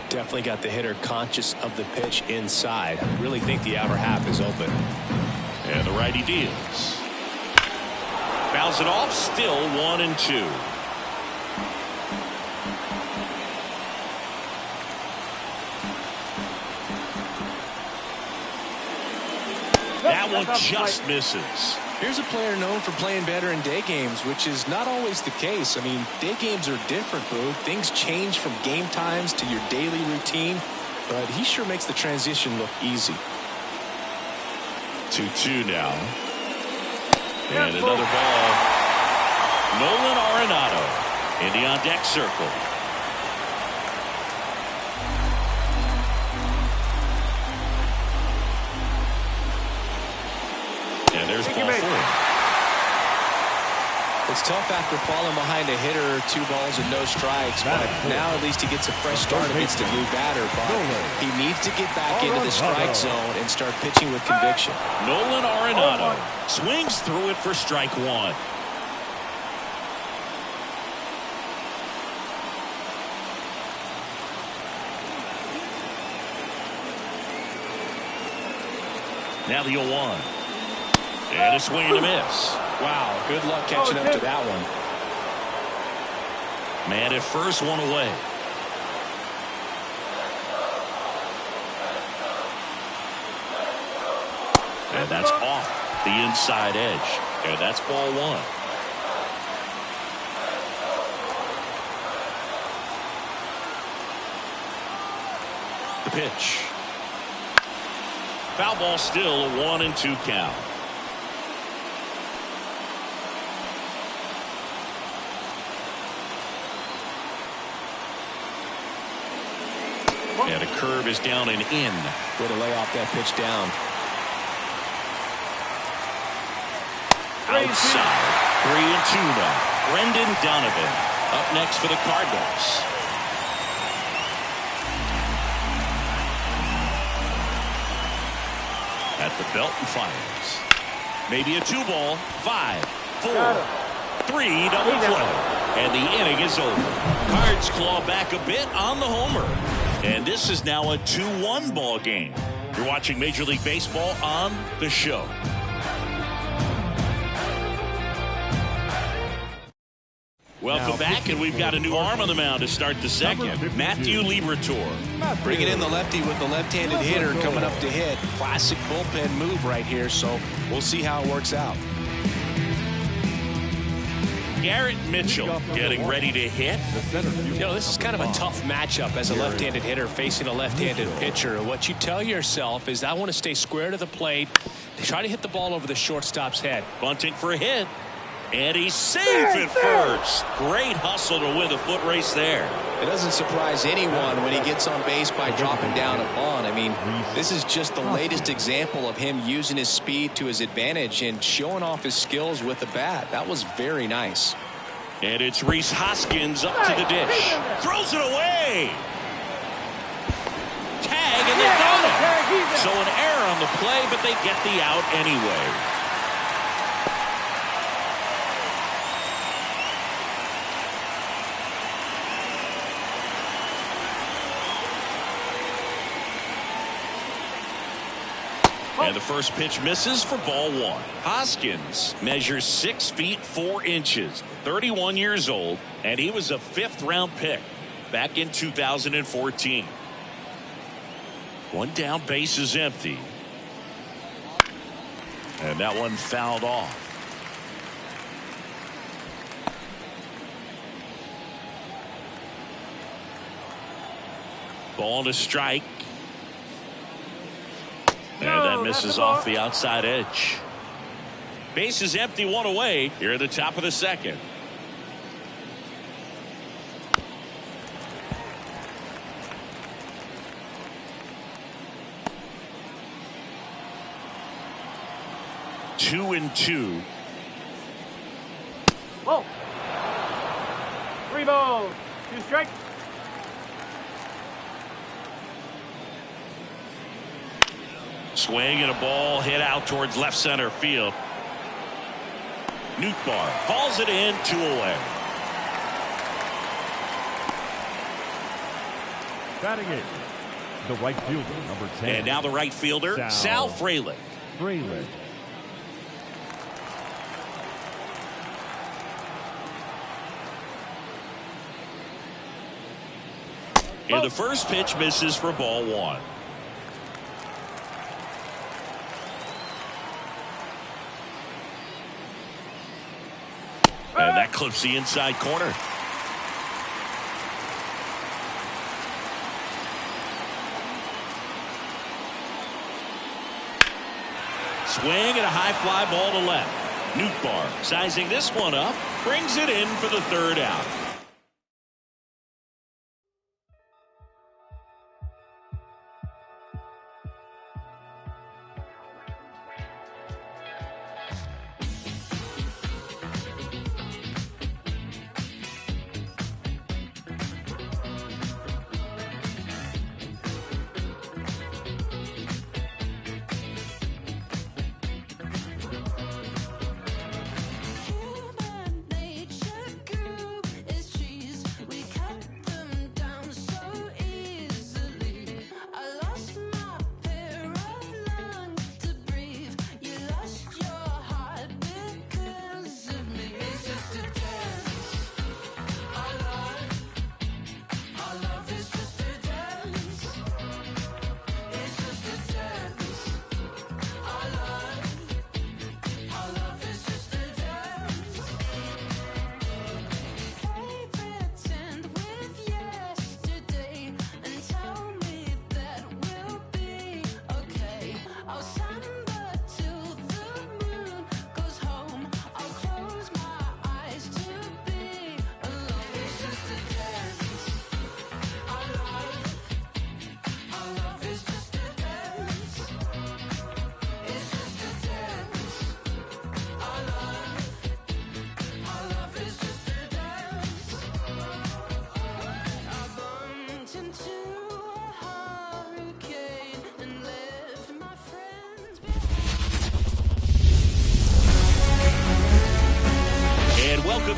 Definitely got the hitter conscious of the pitch inside. I really think the outer half is open. And the righty deals. Fouls it off, still 1-2. That one just misses. Here's a player known for playing better in day games, which is not always the case. I mean, day games are different, bro. Things change from game times to your daily routine, but he sure makes the transition look easy. 2-2 now. And another ball. Nolan Arenado in the on-deck circle. And there's ball 4. It's tough after falling behind a hitter, 2 balls and no strikes, but now at least he gets a fresh start against a new batter. But he needs to get back into the strike zone and start pitching with conviction. Nolan Arenado swings through it for strike 1. Now the 0-1. And a swing and a miss. Wow, good luck catching up to that one. Man at first, 1 away. And that's off. the inside edge. And that's ball one. The pitch. Foul ball, still a 1-2 count. And a curve is down and in. Way to lay off that pitch down. Outside. 3-2 now. Brendan Donovan up next for the Cardinals. At the belt and fires. Maybe a 2-ball. 5, 4, 3 double play. And the inning is over. Cards claw back a bit on the homer. And this is now a 2-1 ball game. You're watching Major League Baseball on The Show. Welcome back, and we've got a new arm on the mound to start the second. Matthew Liberatore. Bringing in the lefty with the left-handed hitter coming up to hit. Classic bullpen move right here, so we'll see how it works out. Garrett Mitchell getting ready to hit. You know, this is kind of a tough matchup as a left-handed hitter facing a left-handed pitcher. What you tell yourself is, I want to stay square to the plate, try to hit the ball over the shortstop's head. Bunting for a hit. And he's safe at first. Great hustle to win the foot race there. It doesn't surprise anyone when he gets on base by dropping down a bunt. I mean, this is just the latest example of him using his speed to his advantage and showing off his skills with the bat. That was very nice. And it's Rhys Hoskins up to the dish. Throws it away. Tag, and they got him. So an error on the play, but they get the out anyway. And the first pitch misses for ball one. Hoskins measures 6 feet 4 inches, 31 years old, and he was a 5th-round pick back in 2014. One down, base is empty. And that one fouled off. Ball to strike. And that misses off the outside edge. Base is empty, 1 away here at the top of the second. Two and 2. Whoa. 3 balls, 2 strikes. Swing and a ball hit out towards left center field. Nootbaar hauls it in, 2 away. Batting it, the right fielder, number 10. And now the right fielder, Sal Frelick. And the first pitch misses for ball 1. And that clips the inside corner. Swing and a high fly ball to left. Nootbaar sizing this one up, brings it in for the 3rd out.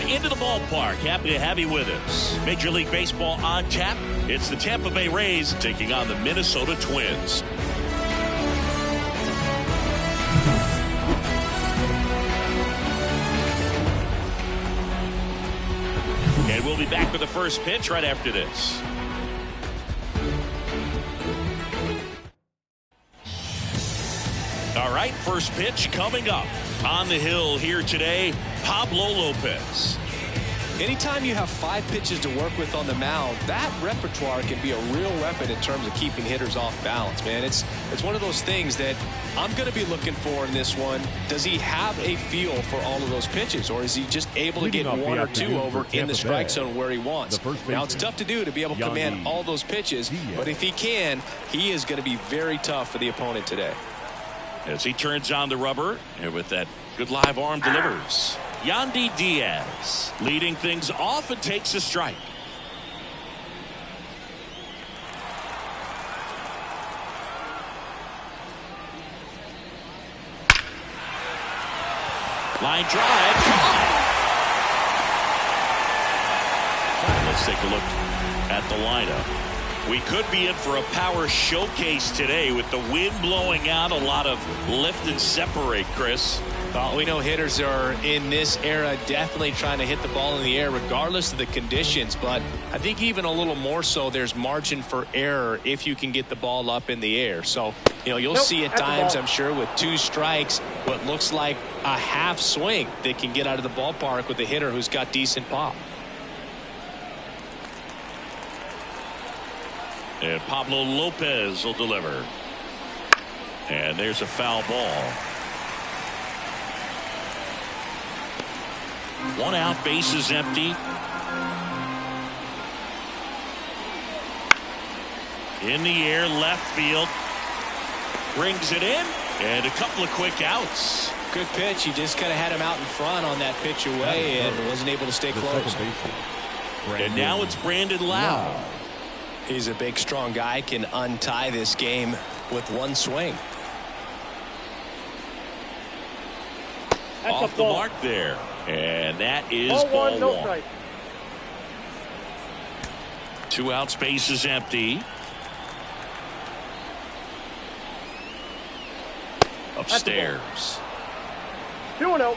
into the ballpark. Happy to have you with us. Major League Baseball on tap. It's the Tampa Bay Rays taking on the Minnesota Twins. And we'll be back with the first pitch right after this. All right, first pitch coming up. On the hill here today, Pablo Lopez. Anytime you have 5 pitches to work with on the mound, that repertoire can be a real weapon in terms of keeping hitters off balance, man. It's one of those things that I'm going to be looking for in this one. Does he have a feel for all of those pitches, or is he just able to get 1 or 2 over in the strike zone where he wants? Now, it's tough to do to be able to command all those pitches, but if he can, he is going to be very tough for the opponent today. As he turns on the rubber, and with that good live arm delivers. Yandy Diaz leading things off and takes a strike. Line drive. Let's take a look at the lineup. We could be in for a power showcase today with the wind blowing out, a lot of lift and separate, Chris. We know hitters are in this era definitely trying to hit the ball in the air regardless of the conditions, but I think even a little more so there's margin for error if you can get the ball up in the air. So, you'll see at times, I'm sure, with 2 strikes, what looks like a half swing that can get out of the ballpark with a hitter who's got decent pop. And Pablo Lopez will deliver. And there's a foul ball. 1 out, bases empty. In the air, left field. Brings it in. And a couple of quick outs. Good pitch. He just kind of had him out in front on that pitch away and wasn't able to stay close. And now it's Brandon Lowe. He's a big, strong guy, can untie this game with 1 swing. That's Off the mark there. And that is ball 1. No strike. 2 outs, bases empty. Upstairs. 2-0.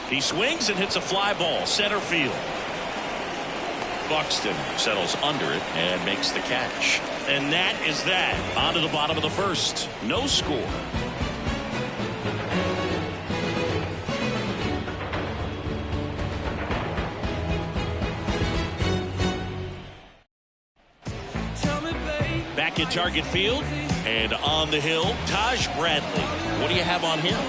He swings and hits a fly ball, center field. Buxton settles under it and makes the catch. And that is that. On to the bottom of the first. No score. Back in Target Field and on the hill, Taj Bradley. What do you have on him?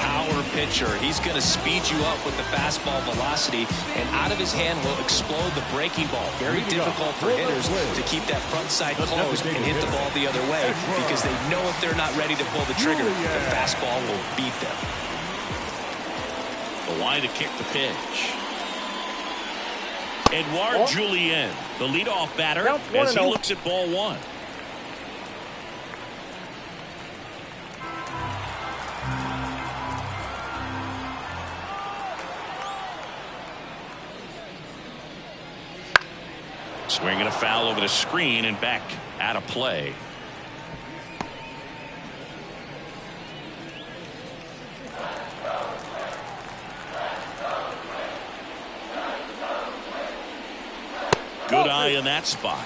Power pitcher. He's going to speed you up with the fastball velocity, and out of his hand will explode the breaking ball. Very difficult for hitters to keep that front side closed and hit the ball the other way because they know if they're not ready to pull the trigger, the fastball will beat them. The line to kick the pitch. Edouard Julien, the leadoff batter, as he looks at ball 1. Swinging a foul over the screen and back out of play. Good eye in that spot.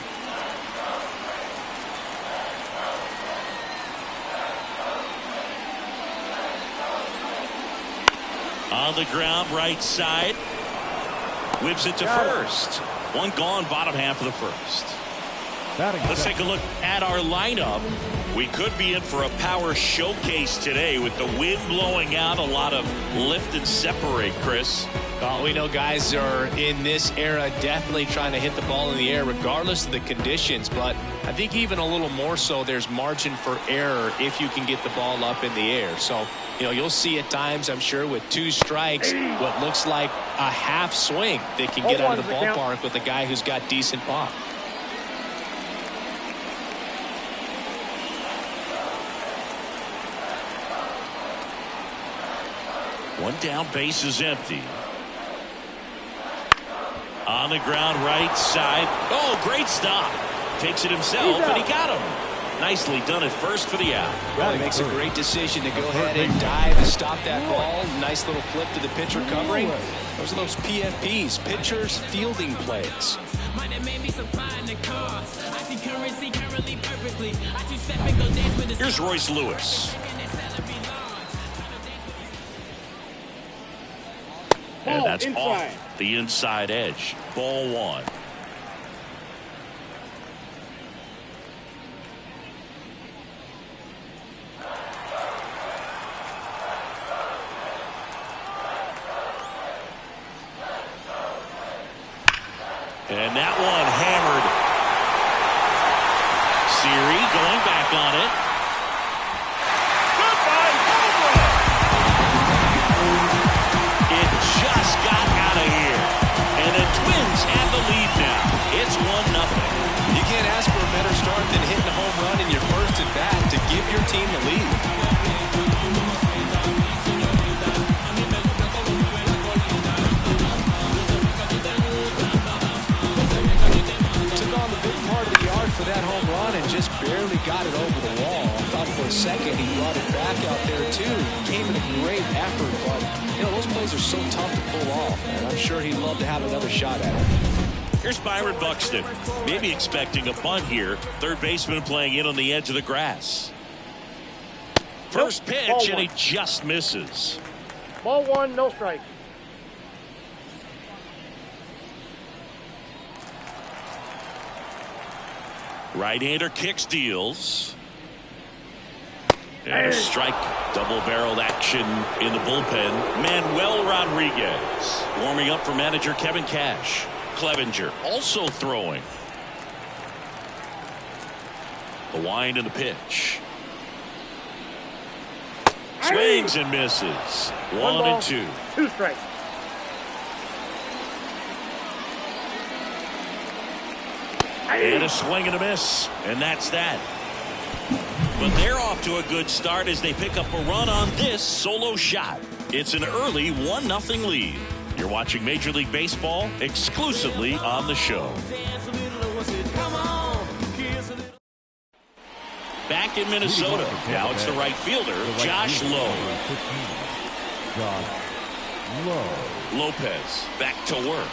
On the ground, right side. Whips it to first. 1 gone, bottom half of the first. Let's take a look at our lineup. We could be in for a power showcase today with the wind blowing out, a lot of lift and separate, Chris. We know guys are in this era definitely trying to hit the ball in the air regardless of the conditions, but I think even a little more so there's margin for error if you can get the ball up in the air. So, you'll see at times, I'm sure, with 2 strikes, what looks like a half swing that can get out of the ballpark with a guy who's got decent pop. One down, base is empty. On the ground, right side. Oh, great stop. Takes it himself, and he got him. Nicely done at first for the out. Well, he makes a great decision to go ahead and dive to stop that ball. Nice little flip to the pitcher covering. Those are those PFPs, pitchers fielding plays. Here's Royce Lewis. And that's off the inside edge. Ball one. And that one hammered. Siri going back on it. Goodbye, Cobra! It just got out of here. And the Twins have the lead now. It's 1-0. You can't ask for a better start than hitting a home run in your first at bat to give your team the lead. For that home run and just barely got it over the wall. I thought for a second he brought it back out there too. Came in a great effort, but those plays are so tough to pull off, and I'm sure he'd love to have another shot at it. Here's Byron Buxton, maybe expecting a bunt here. Third baseman playing in on the edge of the grass. First pitch, and he just misses. Ball one, no strike. Right-hander kicks, deals. And a strike. Double-barreled action in the bullpen. Manuel Rodriguez warming up for manager Kevin Cash. Clevenger also throwing. The wind and the pitch. Swings and misses. 1-2. 2 strikes. And a swing and a miss. And that's that. But they're off to a good start as they pick up a run on this solo shot. It's an early 1-0 lead. You're watching Major League Baseball exclusively on the show. Back in Minnesota. Now it's the right fielder, Josh Lowe. Lopez back to work.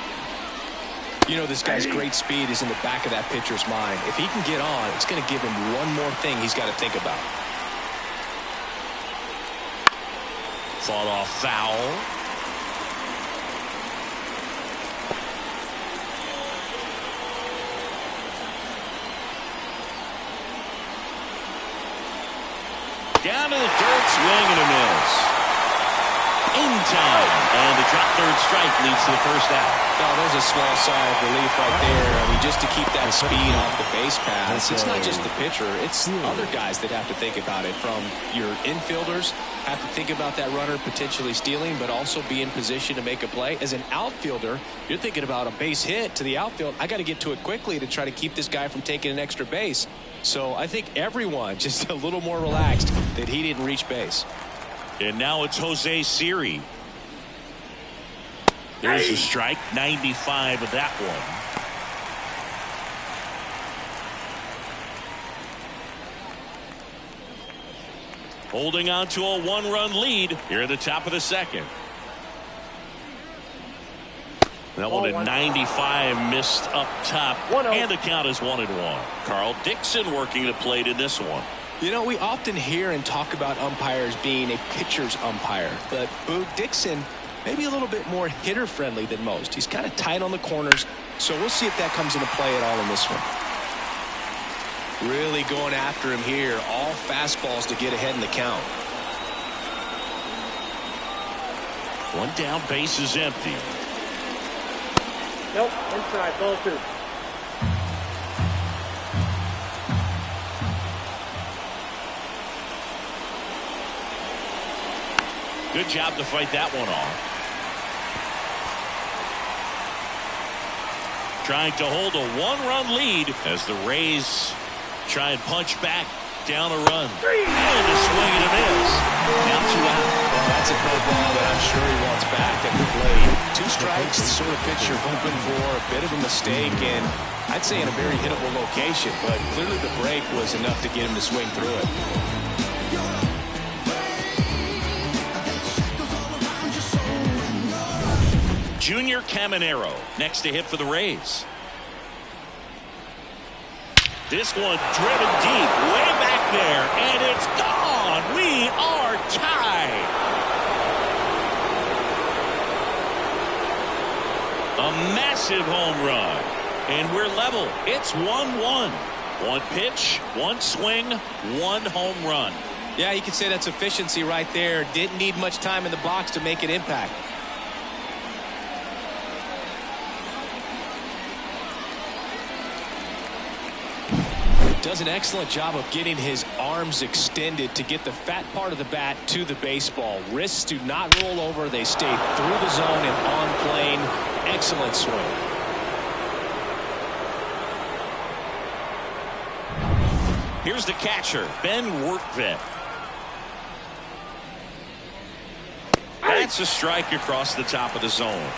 This guy's great speed is in the back of that pitcher's mind. If he can get on, it's going to give him one more thing he's got to think about. Fought off foul. Down to the dirt, swing and a miss. In time, and the drop third strike leads to the first out. Oh, there's a small sigh of relief right there. I mean, just to keep that speed off the base pass. It's not just the pitcher, it's other guys that have to think about it. From your infielders, have to think about that runner potentially stealing, but also be in position to make a play. As an outfielder, you're thinking about a base hit to the outfield. I got to get to it quickly to try to keep this guy from taking an extra base. So I think everyone just a little more relaxed that he didn't reach base. And now it's Jose Siri. There's a strike, 95 of that one. Holding on to a 1-run lead here at the top of the second. That one at 95 missed up top. And the count is 1-1. Carl Dixon working the plate in this one. We often hear and talk about umpires being a pitcher's umpire, but Boog Dixon maybe a little bit more hitter friendly than most. He's kind of tight on the corners, so we'll see if that comes into play at all in this one. Really going after him here, all fastballs to get ahead in the count. One down, base is empty. Nope, inside, ball 2. Good job to fight that one off. Trying to hold a 1-run lead as the Rays try and punch back. down a run. And a swing and a miss. Now 2 out. Well, that's a no ball that I'm sure he wants back at the plate. 2 strikes, the sort of pitch you're hoping for, a bit of a mistake, and I'd say in a very hittable location, but clearly the break was enough to get him to swing through it. Junior Caminero next to hit for the Rays. This one driven deep, way back there, and it's gone. We are tied. A massive home run, and we're level. It's 1-1. 1 pitch, 1 swing, 1 home run. Yeah, you could say that's efficiency right there. Didn't need much time in the box to make an impact. Does an excellent job of getting his arms extended to get the fat part of the bat to the baseball. Wrists do not roll over. They stay through the zone and on plane. Excellent swing. Here's the catcher, Ben Workvet. That's a strike across the top of the zone.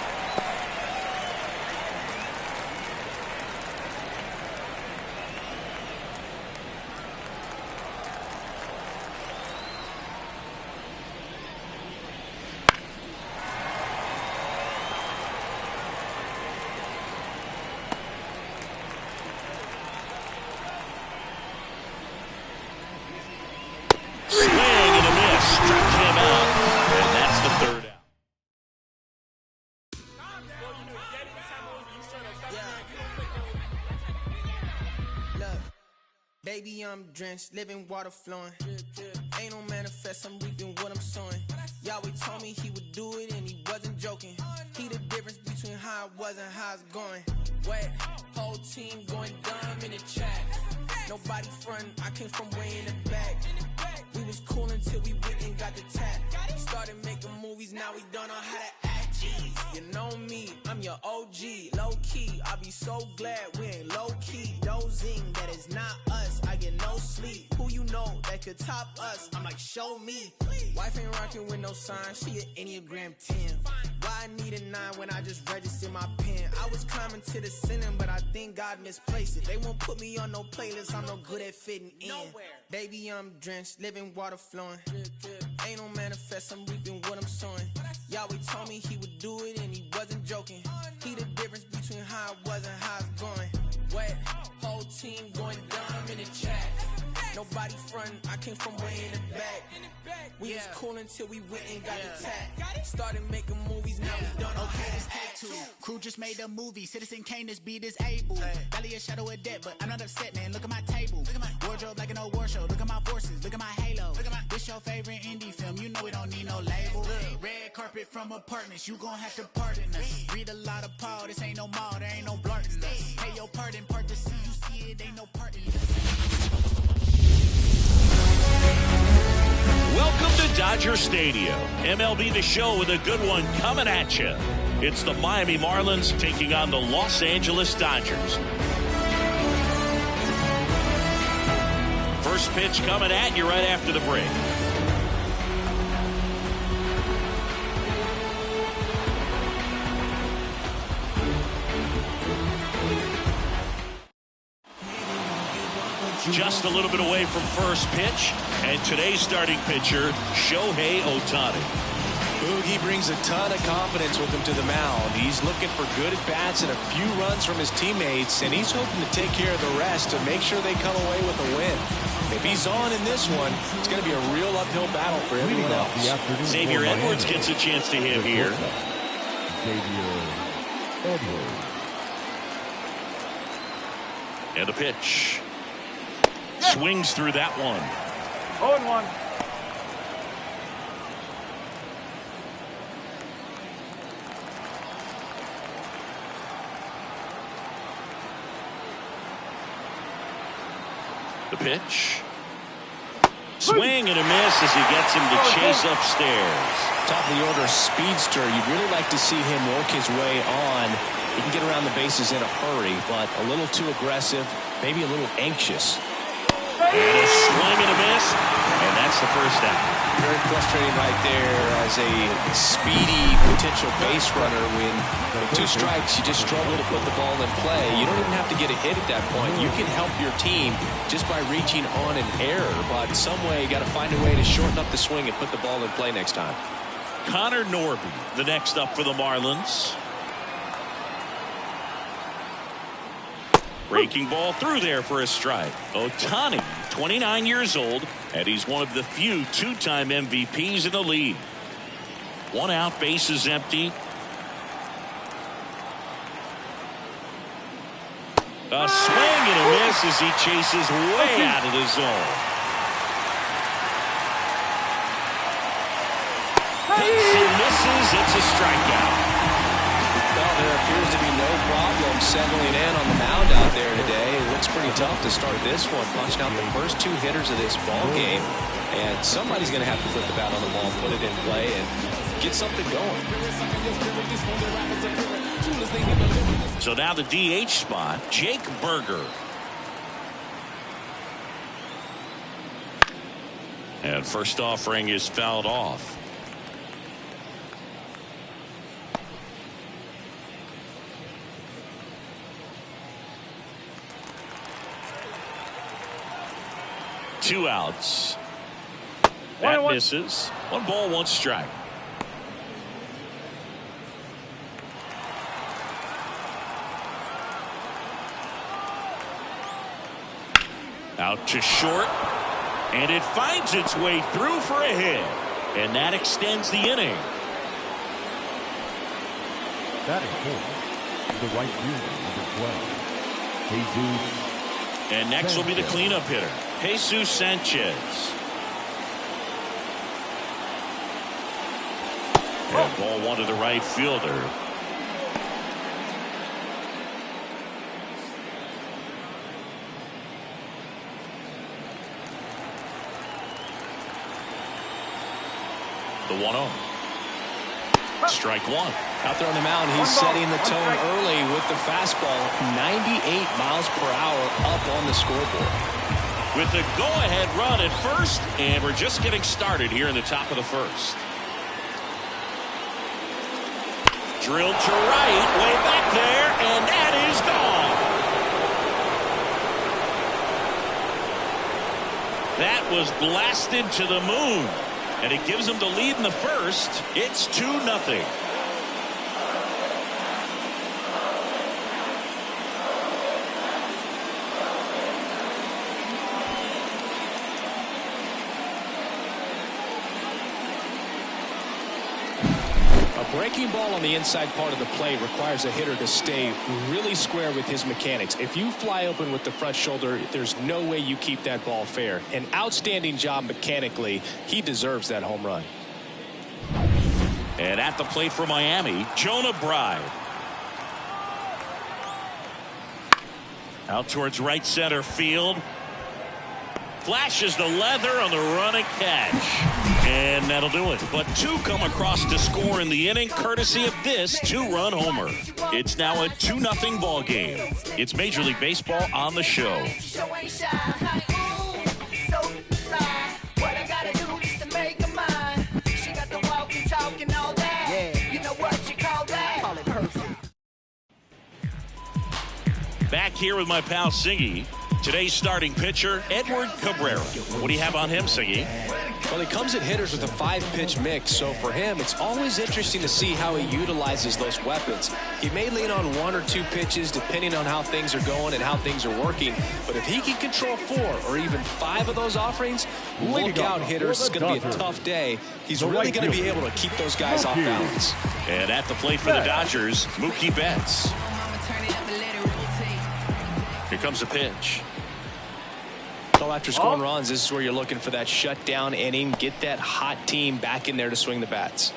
Baby, I'm drenched, living water flowing. Ain't no manifest, I'm reaping what I'm sowing. Yahweh told me he would do it and he wasn't joking. He the difference between how I was and how it's going. Wet, whole team going dumb in the chat. Nobody frontin', I came from way in the back. We was cool until we went and got the tap. Started making movies, now we don't know how to act. Jeez, you know me, I'm your OG. Low key, I be so glad we ain't low key. Dozing, that is not us, I get no sleep. Who you know that could top us? I'm like, show me. Wife ain't rocking with no sign, she an Enneagram 10. Why I need a 9 when I just registered my pen? I was climbing to the ceiling, but I think God misplaced it. They won't put me on no playlist, I'm no good at fitting in. Baby, I'm drenched, living water flowing. Ain't no manifest, I'm reaping what I'm sowing. Yahweh told me he would do it and he wasn't joking. He the difference between how I was and how it's going. Wet, whole team going dumb in the chat. Nobody frontin', I came from way in the back. We was cool until we went and got the tap. Started making movies, now we don't know how this take 2. Crew just made a movie, Citizen Kane, this beat is able. Valley a shadow of death, but I'm not upset, man. Look at my table. Look at my wardrobe like an old war show. Look at my forces, look at my halo. Look at my, this your favorite indie film, you know we don't need no label. Look, red carpet from apartments, you gon' have to pardon us. Read a lot of Paul, this ain't no mall, there ain't no blurting us. Pay your pardon, part to see, you see it, ain't no part in Welcome to Dodger Stadium. MLB The Show with a good one coming at you. It's the Miami Marlins taking on the Los Angeles Dodgers. First pitch coming at you right after the break. Just a little bit away from first pitch, and today's starting pitcher, Shohei Ohtani. Boogie brings a ton of confidence with him to the mound. He's looking for good at-bats and a few runs from his teammates, and he's hoping to take care of the rest to make sure they come away with a win. If he's on in this one, it's going to be a real uphill battle for everyone else. Xavier Edwards gets a chance to hit here. Xavier Edwards. And a pitch. Swings through that one. 0-1. The pitch. Swing and a miss as he gets him to chase upstairs. Top of the order speedster. You'd really like to see him work his way on. He can get around the bases in a hurry, but a little too aggressive, maybe a little anxious. And a swing and a miss, and that's the first out. Very frustrating right there as a speedy potential base runner. When with 2 strikes, you just struggle to put the ball in play. You don't even have to get a hit at that point. You can help your team just by reaching on an error, but some way you got to find a way to shorten up the swing and put the ball in play next time. Connor Norby, the next up for the Marlins. Breaking ball through there for a strike. Ohtani, 29 years old, and he's one of the few 2-time MVPs in the league. 1 out, bases empty. A swing and a miss as he chases way out of the zone. Hits and misses. It's a strikeout. Well, there appears to be no problem settling in on the mound out there today. It looks pretty tough to start this one, punching out the first 2 hitters of this ball game. And somebody's going to have to put the bat on the ball, put it in play, and get something going. So now the DH spot, Jake Burger. And first offering is fouled off. Two outs. That misses. 1 ball, 1 strike. Out to short, and it finds its way through for a hit, and that extends the inning. Batting fourth, the right fielder, number 12, Jesus. And next will be the cleanup hitter, Jesus Sanchez. And ball 1 to the right fielder. The 1-0. Strike 1. Out there on the mound, he's setting the tone early with the fastball. 98 miles per hour up on the scoreboard. With the go-ahead run at first, and we're just getting started here in the top of the first. Drilled to right, way back there, and that is gone. That was blasted to the moon, and it gives them the lead in the first. It's 2-0. Breaking ball on the inside part of the plate requires a hitter to stay really square with his mechanics. If you fly open with the front shoulder, there's no way you keep that ball fair. An outstanding job mechanically. He deserves that home run. And at the plate for Miami, Jonah Bride. Out towards right center field. Flashes the leather on the run and catch. And that'll do it. But 2 come across to score in the inning, courtesy of this 2-run homer. It's now a 2-0 ball game. It's Major League Baseball on the show. Back here with my pal Singy. Today's starting pitcher, Edward Cabrera. What do you have on him, Singy? Well, he comes at hitters with a 5-pitch mix, so for him, it's always interesting to see how he utilizes those weapons. He may lean on 1 or 2 pitches depending on how things are going and how things are working, but if he can control 4 or even 5 of those offerings, look out, hitters. It's going to be a tough day. He's really going to be able to keep those guys off balance. And at the plate for the Dodgers, Mookie Betts. Here comes a pitch. So after scoring runs, this is where you're looking for that shutdown inning. Get that hot team back in there to swing the bats.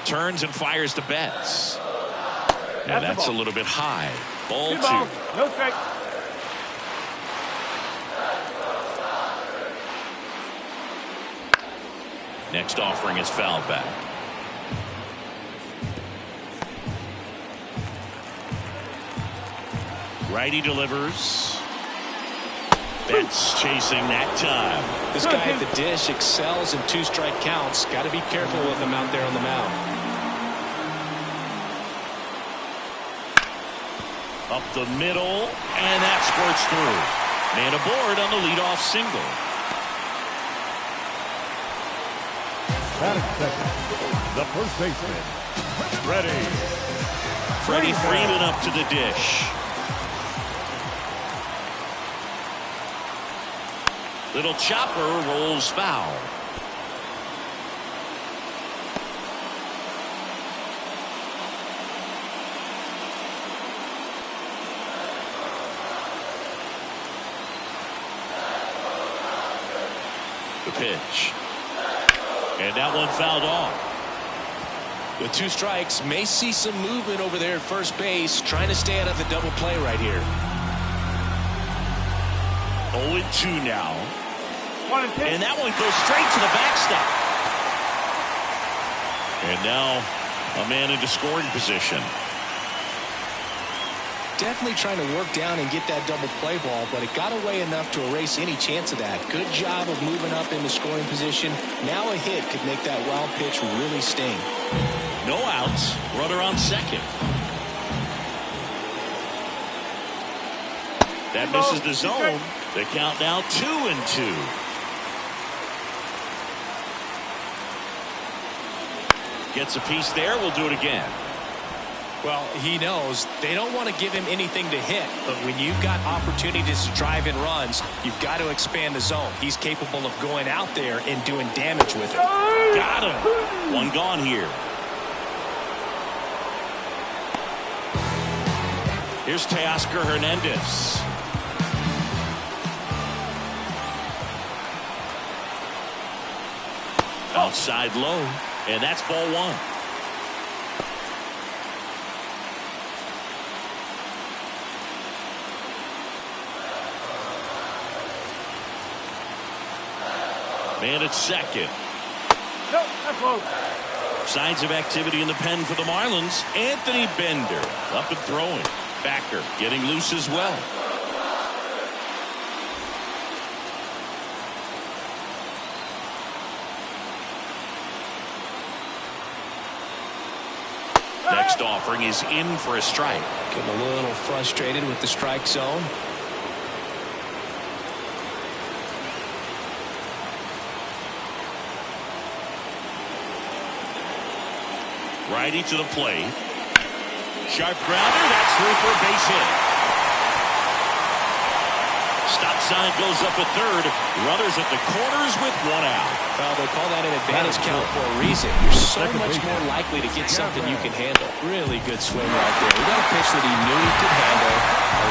Turns and fires to Betts. And that's a little bit high. Ball 2. No strike. Next offering is fouled back. Righty delivers. Betts chasing that time. This guy at the dish excels in 2-strike counts. Got to be careful with him out there on the mound. Up the middle, and that squirts through. Man aboard on the leadoff single. Batting second, the first baseman, Freddie Freeman up to the dish. Little chopper rolls foul. The pitch. And that one fouled off. With 2 strikes, may see some movement over there at first base, trying to stay out of the double play right here. 0-2 now. And that one goes straight to the backstop. And now a man into scoring position. Definitely trying to work down and get that double play ball, but it got away enough to erase any chance of that. Good job of moving up into scoring position. Now a hit could make that wild pitch really sting. No outs. Runner on second. That misses the zone. The count now 2-2. Gets a piece there. We'll do it again. Well, he knows they don't want to give him anything to hit, but when you've got opportunities to drive in runs, you've got to expand the zone. He's capable of going out there and doing damage with it. Got him. One gone here. Here's Teoscar Hernandez. Outside low, and that's ball 1. Man at second. No, that's close. Signs of activity in the pen for the Marlins. Anthony Bender up and throwing. Backer getting loose as well. Next offering is in for a strike. Getting a little frustrated with the strike zone. Righty to the plate. Sharp grounder. That's through for a base hit. Stop sign goes up at third. Runners at the corners with 1 out. Well, they call that an advantage count for a reason. You're so much more likely to get something you can handle. Really good swing right there. He got a pitch that he knew he could handle,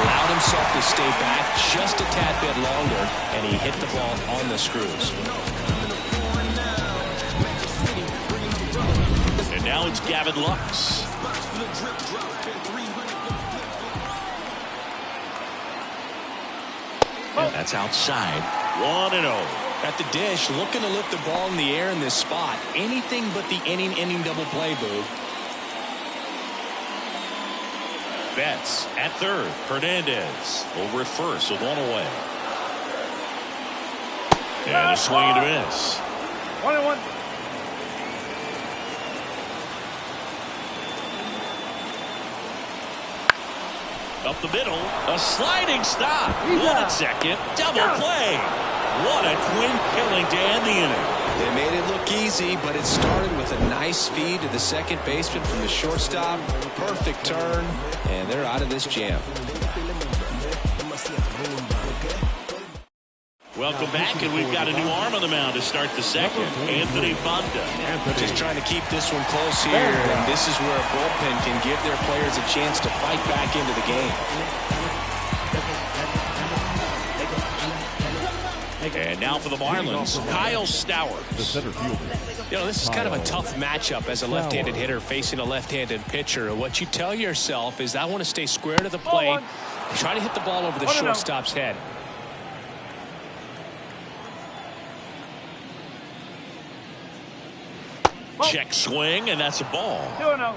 allowed himself to stay back just a tad bit longer, and he hit the ball on the screws. And now it's Gavin Lux. And that's outside. 1-0. At the dish, looking to lift the ball in the air in this spot. Anything but the inning double play, Boo. Betts at third. Hernandez over at first with 1 away. And a swing and a miss. 1-1. Up the middle, a sliding stop. 1 at second, double play. What a twin killing to end the inning. They made it look easy, but it started with a nice feed to the second baseman from the shortstop. Perfect turn, and they're out of this jam. Welcome back, and we've got a new arm on the mound to start the second. Anthony Banda. Just trying to keep this one close here, and this is where a bullpen can give their players a chance to fight back into the game. And now for the Marlins, Kyle Stowers. The center fielder. You know, this is kind of a tough matchup as a left-handed hitter facing a left-handed pitcher. What you tell yourself is, I want to stay square to the plate, try to hit the ball over the shortstop's head. Check swing, and that's a ball. 2-0.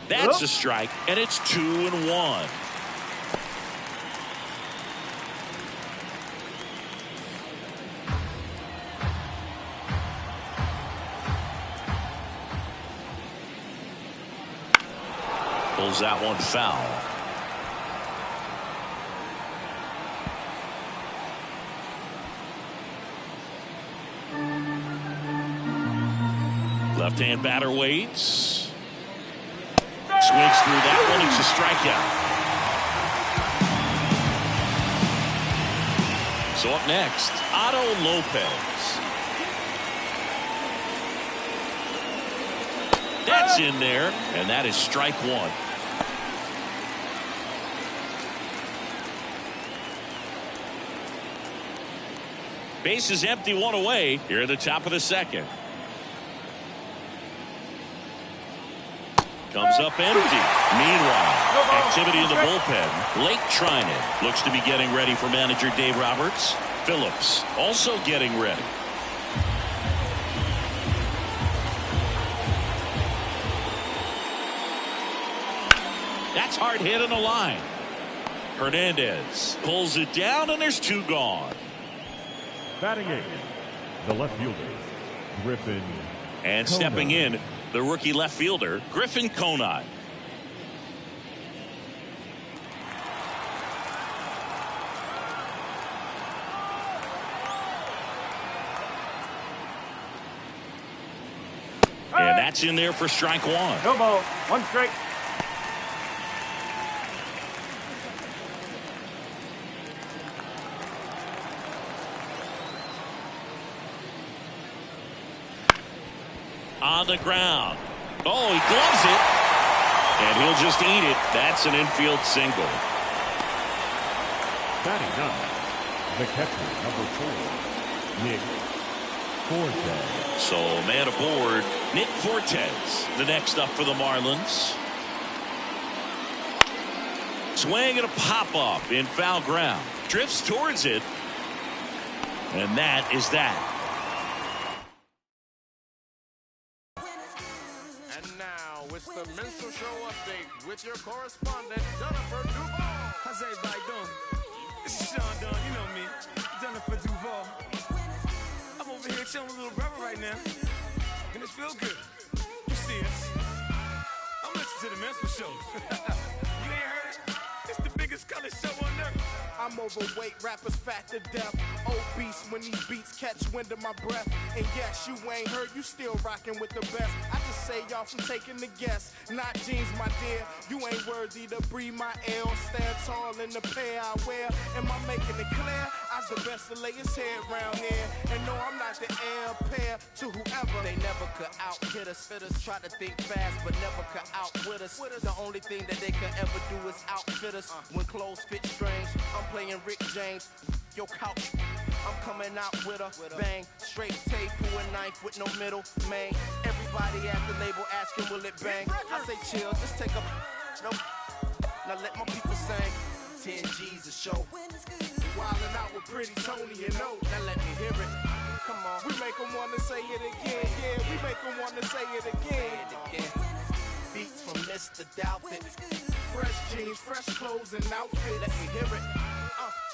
That's a strike, and it's 2-1. Pulls that one foul. Left-hand batter waits. Swings through that one. It's a strikeout. So up next, Otto Lopez. That's in there, and that is strike one. Base is empty, one away here at the top of the second. Comes up empty. Meanwhile, activity in the bullpen. Blake Trinan looks to be getting ready for manager Dave Roberts. Phillips also getting ready. That's hard hit on the line. Hernandez pulls it down, and there's two gone. Batting eighth, the left fielder, Griffin. And stepping in, the rookie left fielder, Griffin Conine. And that's in there for strike one. No ball. One strike. On the ground. Oh, he gloves it. And he'll just eat it. That's an infield single. Batting ninth, the catcher, number 4, Nick Fortes. So man aboard, Nick Fortes, the next up for the Marlins. Swing and a pop-up in foul ground. Drifts towards it. And that is that. It's the Mental Show Update with your correspondent, Jennifer Duval. How's everybody doing? This is Sean Dunn, you know me, Jennifer Duval. I'm over here chilling with little brother right now, and it feels good. You see us. I'm listening to the Mental Show. You ain't heard it? It's the biggest color show on earth. I'm overweight, rappers fat to death. Obese when these beats catch wind of my breath. And yes, you ain't heard, you still rocking with the best. I just say y'all from taking the guess. Not jeans, my dear. You ain't worthy to breathe my air or stand tall in the pair I wear. Am I making it clear? I's the best to lay his head round here. And no, I'm not the heir pair to whoever. They never could out-hit us. Try to think fast, but never could outwit us. The only thing that they could ever do is outfit us. When clothes fit strange, I'm playing Rick James. Your couch, I'm coming out with a bang. Straight tape, pull a knife with no middle, man. Everybody at the label asking, will it bang? I say chill, just take a no. Now let my people sing. 10 G's a show. Wildin' out with Pretty Tony, you know. Now let me hear it. Come on, we make them wanna say it again. Yeah, we make them wanna say it again. Beats from Mr. Doubtfit. Fresh jeans, fresh clothes and outfit. Let me hear it.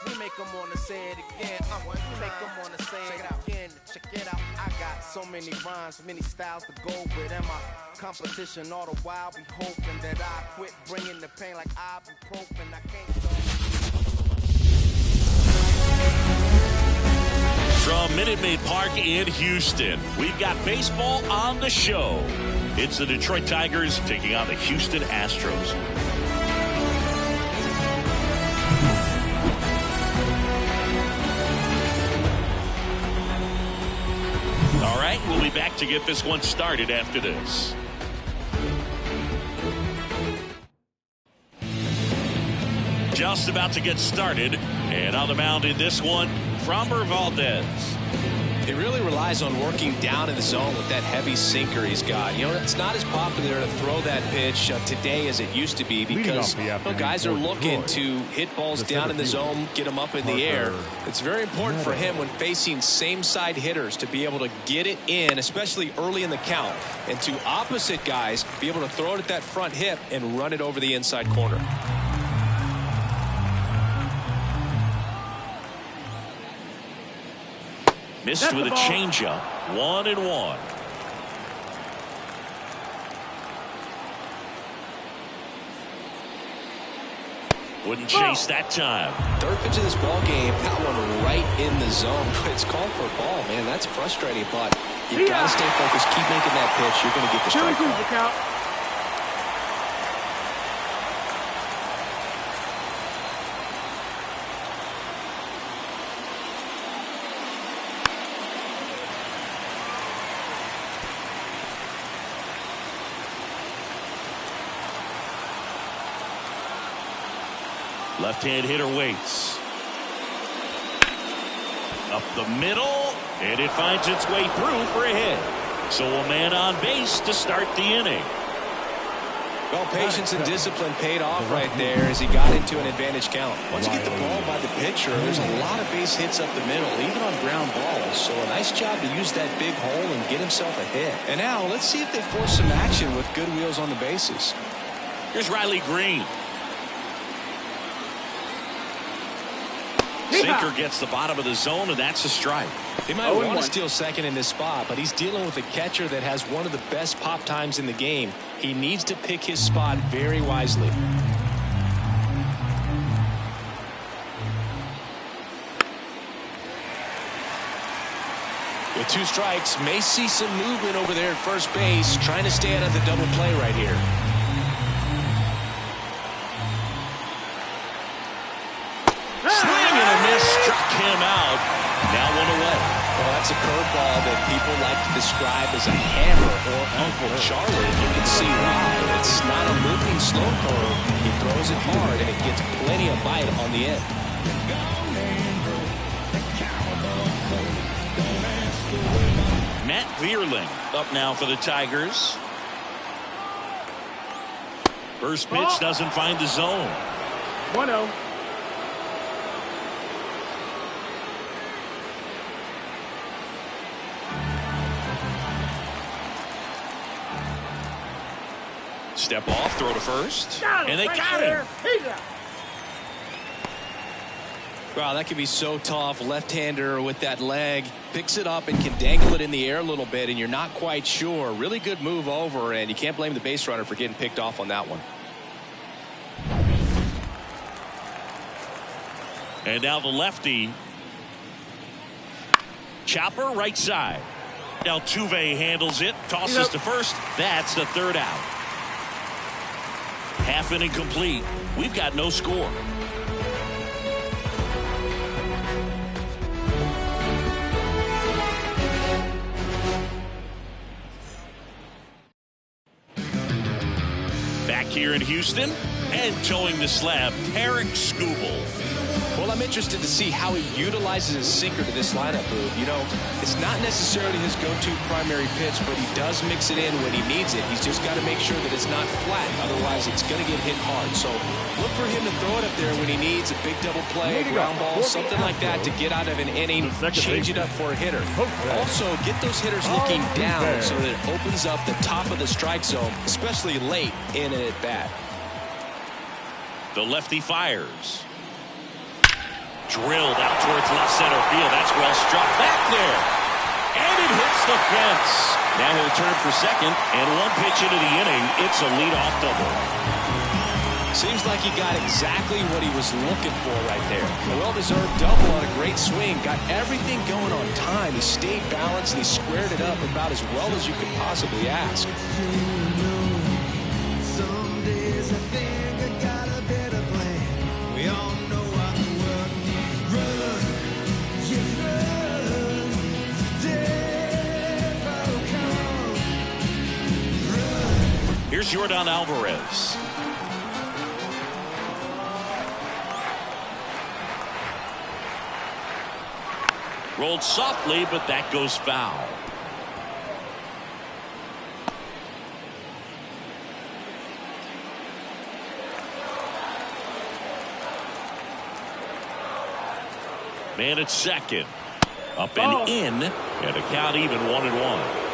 We make them wanna say it again. We make them wanna say it again. Check it out. I got so many rhymes, many styles to go with. And my competition all the while be hoping that I quit bringing the pain like ibuprofen. I can't stop. From Minute Maid Park in Houston, we've got baseball on the show. It's the Detroit Tigers taking on the Houston Astros. All right, we'll be back to get this one started after this. Just about to get started, and on the mound in this one, Framber Valdez. He really relies on working down in the zone with that heavy sinker he's got. You know, it's not as popular to throw that pitch today as it used to be because guys are looking to hit balls down in the zone, get them up in the air. It's very important for him when facing same-side hitters to be able to get it in, especially early in the count, and to opposite guys be able to throw it at that front hip and run it over the inside corner. Missed with a changeup. 1-1. Wouldn't chase that time. Third pitch of this ball game, that one right in the zone. It's called for a ball, man. That's frustrating, but you got to stay focused. Keep making that pitch. You're going to get the strike call. Left-hand hitter waits. Up the middle, and it finds its way through for a hit. So a man on base to start the inning. Well, patience and discipline paid off right there as he got into an advantage count. Once you get the ball by the pitcher, there's a lot of base hits up the middle, even on ground balls. So a nice job to use that big hole and get himself a hit. And now let's see if they force some action with good wheels on the bases. Here's Riley Green. Sinker gets the bottom of the zone, and that's a strike. He might want to steal second in this spot, but he's dealing with a catcher that has one of the best pop times in the game. He needs to pick his spot very wisely. With 2 strikes, may see some movement over there at first base, trying to stay out of the double play right here. Struck him out. Now 1 away. Well, that's a curveball that people like to describe as a hammer or Uncle Charlie. You can see why. It's not a moving slow curve. He throws it hard, and it gets plenty of bite on the end. Matt Vierling up now for the Tigers. First pitch doesn't find the zone. 1-0. Step off, throw to first, and they got him. Wow, that can be so tough. Left-hander with that leg, picks it up and can dangle it in the air a little bit, and you're not quite sure. Really good move over, and you can't blame the base runner for getting picked off on that one. And now the lefty. Chopper right side. Altuve handles it, tosses to first. That's the third out. Half inning complete. We've got no score. Back here in Houston and towing the slab, Tarik Skubal. Well, I'm interested to see how he utilizes his sinker to this lineup move. You know, it's not necessarily his go-to primary pitch, but he does mix it in when he needs it. He's just got to make sure that it's not flat. Otherwise, it's going to get hit hard. So look for him to throw it up there when he needs a big double play, ground ball, something like that to get out of an inning, change it up for a hitter. Also, get those hitters looking down so that it opens up the top of the strike zone, especially late in an at-bat. The lefty fires. Drilled out towards left center field. That's well struck back there. And it hits the fence. Now he'll turn for second. And 1 pitch into the inning. It's a leadoff double. Seems like he got exactly what he was looking for right there. A well-deserved double on a great swing. Got everything going on time. He stayed balanced and he squared it up about as well as you could possibly ask. Some days I think I got a better plan. We all know what the world needs. Run, you run, death will come. Run. Here's Yordan Alvarez. Rolled softly, but that goes foul. Man at second. Up and in. And a count even 1-1.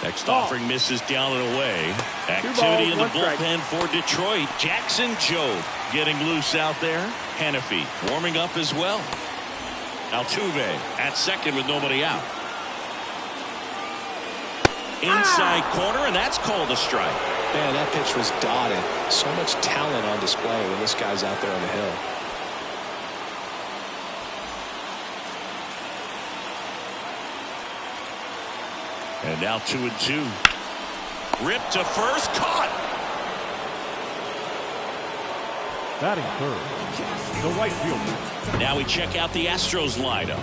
Next offering misses down and away. Activity in the bullpen for Detroit. Jackson Jobe getting loose out there. Hannafy warming up as well. Altuve at second with nobody out. Inside corner, and that's called a strike. Man, that pitch was dotted. So much talent on display when this guy's out there on the hill. And now 2-2. Ripped to first, caught. Batting third, the right fielder. Now we check out the Astros lineup.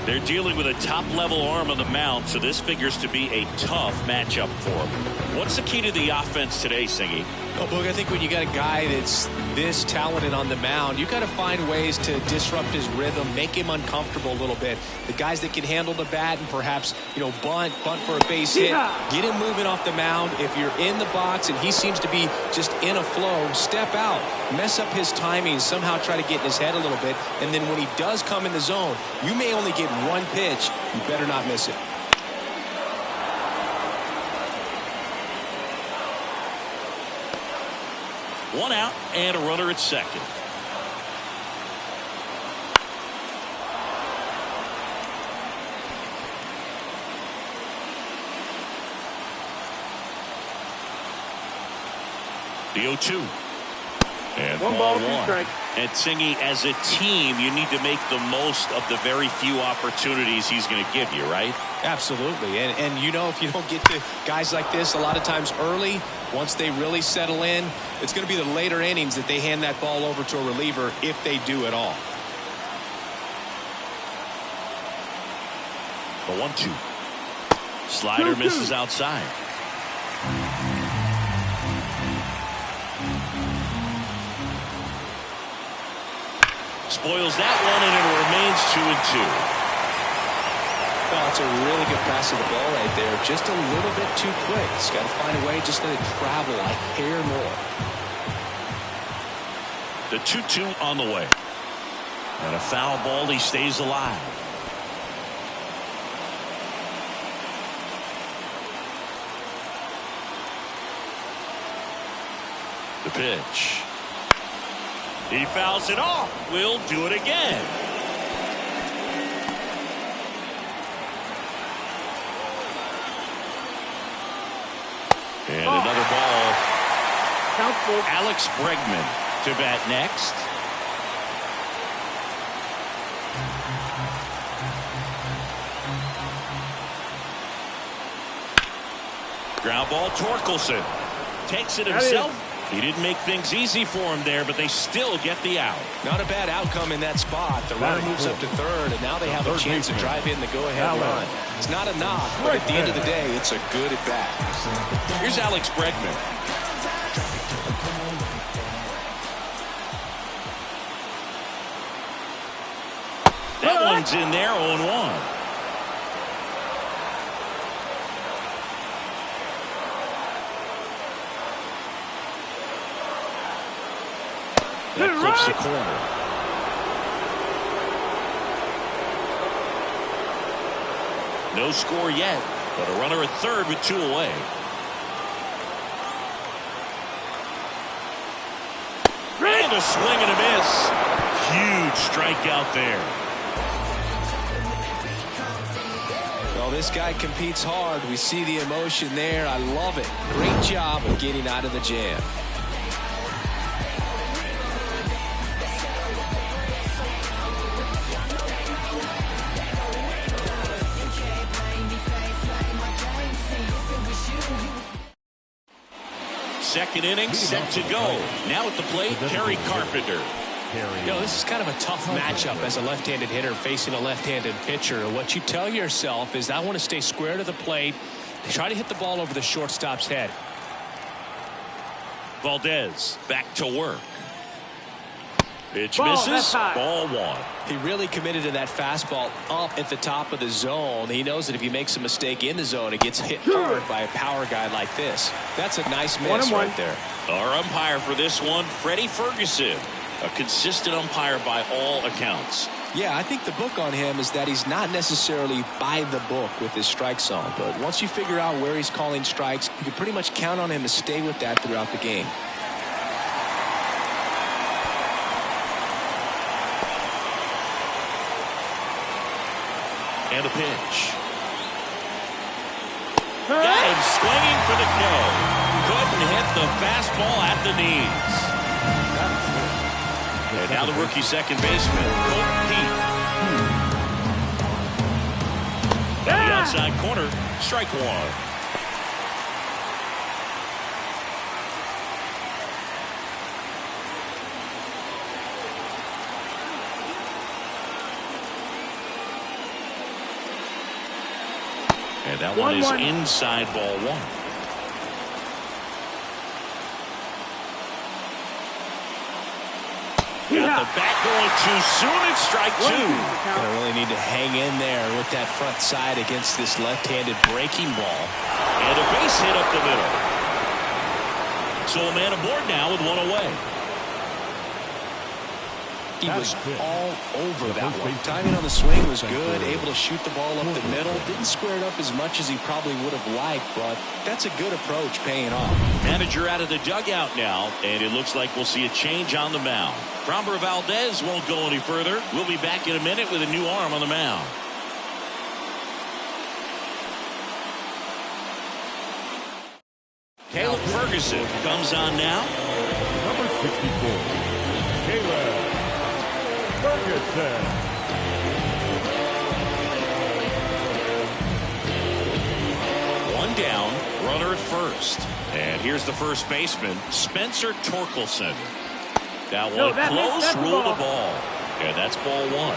They're dealing with a top-level arm on the mound, so this figures to be a tough matchup for them. What's the key to the offense today, Singy? Well, Boog, I think when you got a guy that's this talented on the mound, you got to find ways to disrupt his rhythm, make him uncomfortable a little bit. The guys that can handle the bat and perhaps, bunt for a base hit, get him moving off the mound. If you're in the box and he seems to be just in a flow, step out, mess up his timing, somehow try to get in his head a little bit, and then when he does come in the zone, you may only get one pitch. You better not miss it. One out and a runner at second. The 0-2. And one ball, 2 strikes. And Singy, as a team, you need to make the most of the very few opportunities he's going to give you, right? Absolutely. And if you don't get to guys like this a lot of times early, once they really settle in, it's going to be the later innings that they hand that ball over to a reliever, if they do at all. The 1-2. Slider misses outside. Spoils that one, and it remains 2-2. Well, it's a really good pass of the ball right there. Just a little bit too quick. He's got to find a way just to travel a hair more. The 2-2 on the way. And a foul ball. He stays alive. The pitch. He fouls it off. We'll do it again. And another ball. Alex Bregman to bat next. Ground ball, Torkelson takes it himself. He didn't make things easy for him there, but they still get the out. Not a bad outcome in that spot. The runner moves up to third, and now they have a chance to drive in the go-ahead run. It's not a knock, but at the end of the day, it's a good at-bat. Here's Alex Bregman. That one's in there, 0-1. That clips the corner. No score yet, but a runner at third with 2 away. And a swing and a miss. Huge strikeout there. Well, this guy competes hard. We see the emotion there. I love it. Great job of getting out of the jam. Second inning set to go. Now at the plate, Kerry Carpenter. This is kind of a tough matchup as a left-handed hitter facing a left-handed pitcher. What you tell yourself is, I want to stay square to the plate, try to hit the ball over the shortstop's head. Valdez back to work. Pitch Ball, misses. that's high. Ball one. He really committed to that fastball up at the top of the zone. He knows that if he makes a mistake in the zone, it gets hit hard by a power guy like this. That's a nice miss right there. Our umpire for this one, Freddie Ferguson. A consistent umpire by all accounts. Yeah, I think the book on him is that he's not necessarily by the book with his strike zone. But once you figure out where he's calling strikes, you can pretty much count on him to stay with that throughout the game. And a pitch. Got him swinging for the kill. Couldn't hit the fastball at the knees. And now the rookie second baseman, Colt Pete. Down the outside corner, strike one. And that one is inside ball one. Got the bat going too soon. It's strike two. Gonna really need to hang in there with that front side against this left-handed breaking ball. And a base hit up the middle. So a man aboard now with one away. He was all over that one. Timing on the swing was good. Able to shoot the ball up the middle. Didn't square it up as much as he probably would have liked, but that's a good approach paying off. Manager out of the dugout now, and it looks like we'll see a change on the mound. Framber Valdez won't go any further. We'll be back in a minute with a new arm on the mound. Caleb Ferguson comes on now. Number 64, Caleb Ferguson. One down, runner at first. And here's the first baseman, Spencer Torkelson. That one close, ruled a ball. And that's ball one.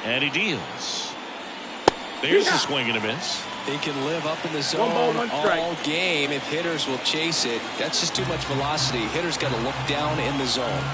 And he deals. There's a swing and a miss. They can live up in the zone all game if hitters will chase it. That's just too much velocity. Hitters got to look down in the zone.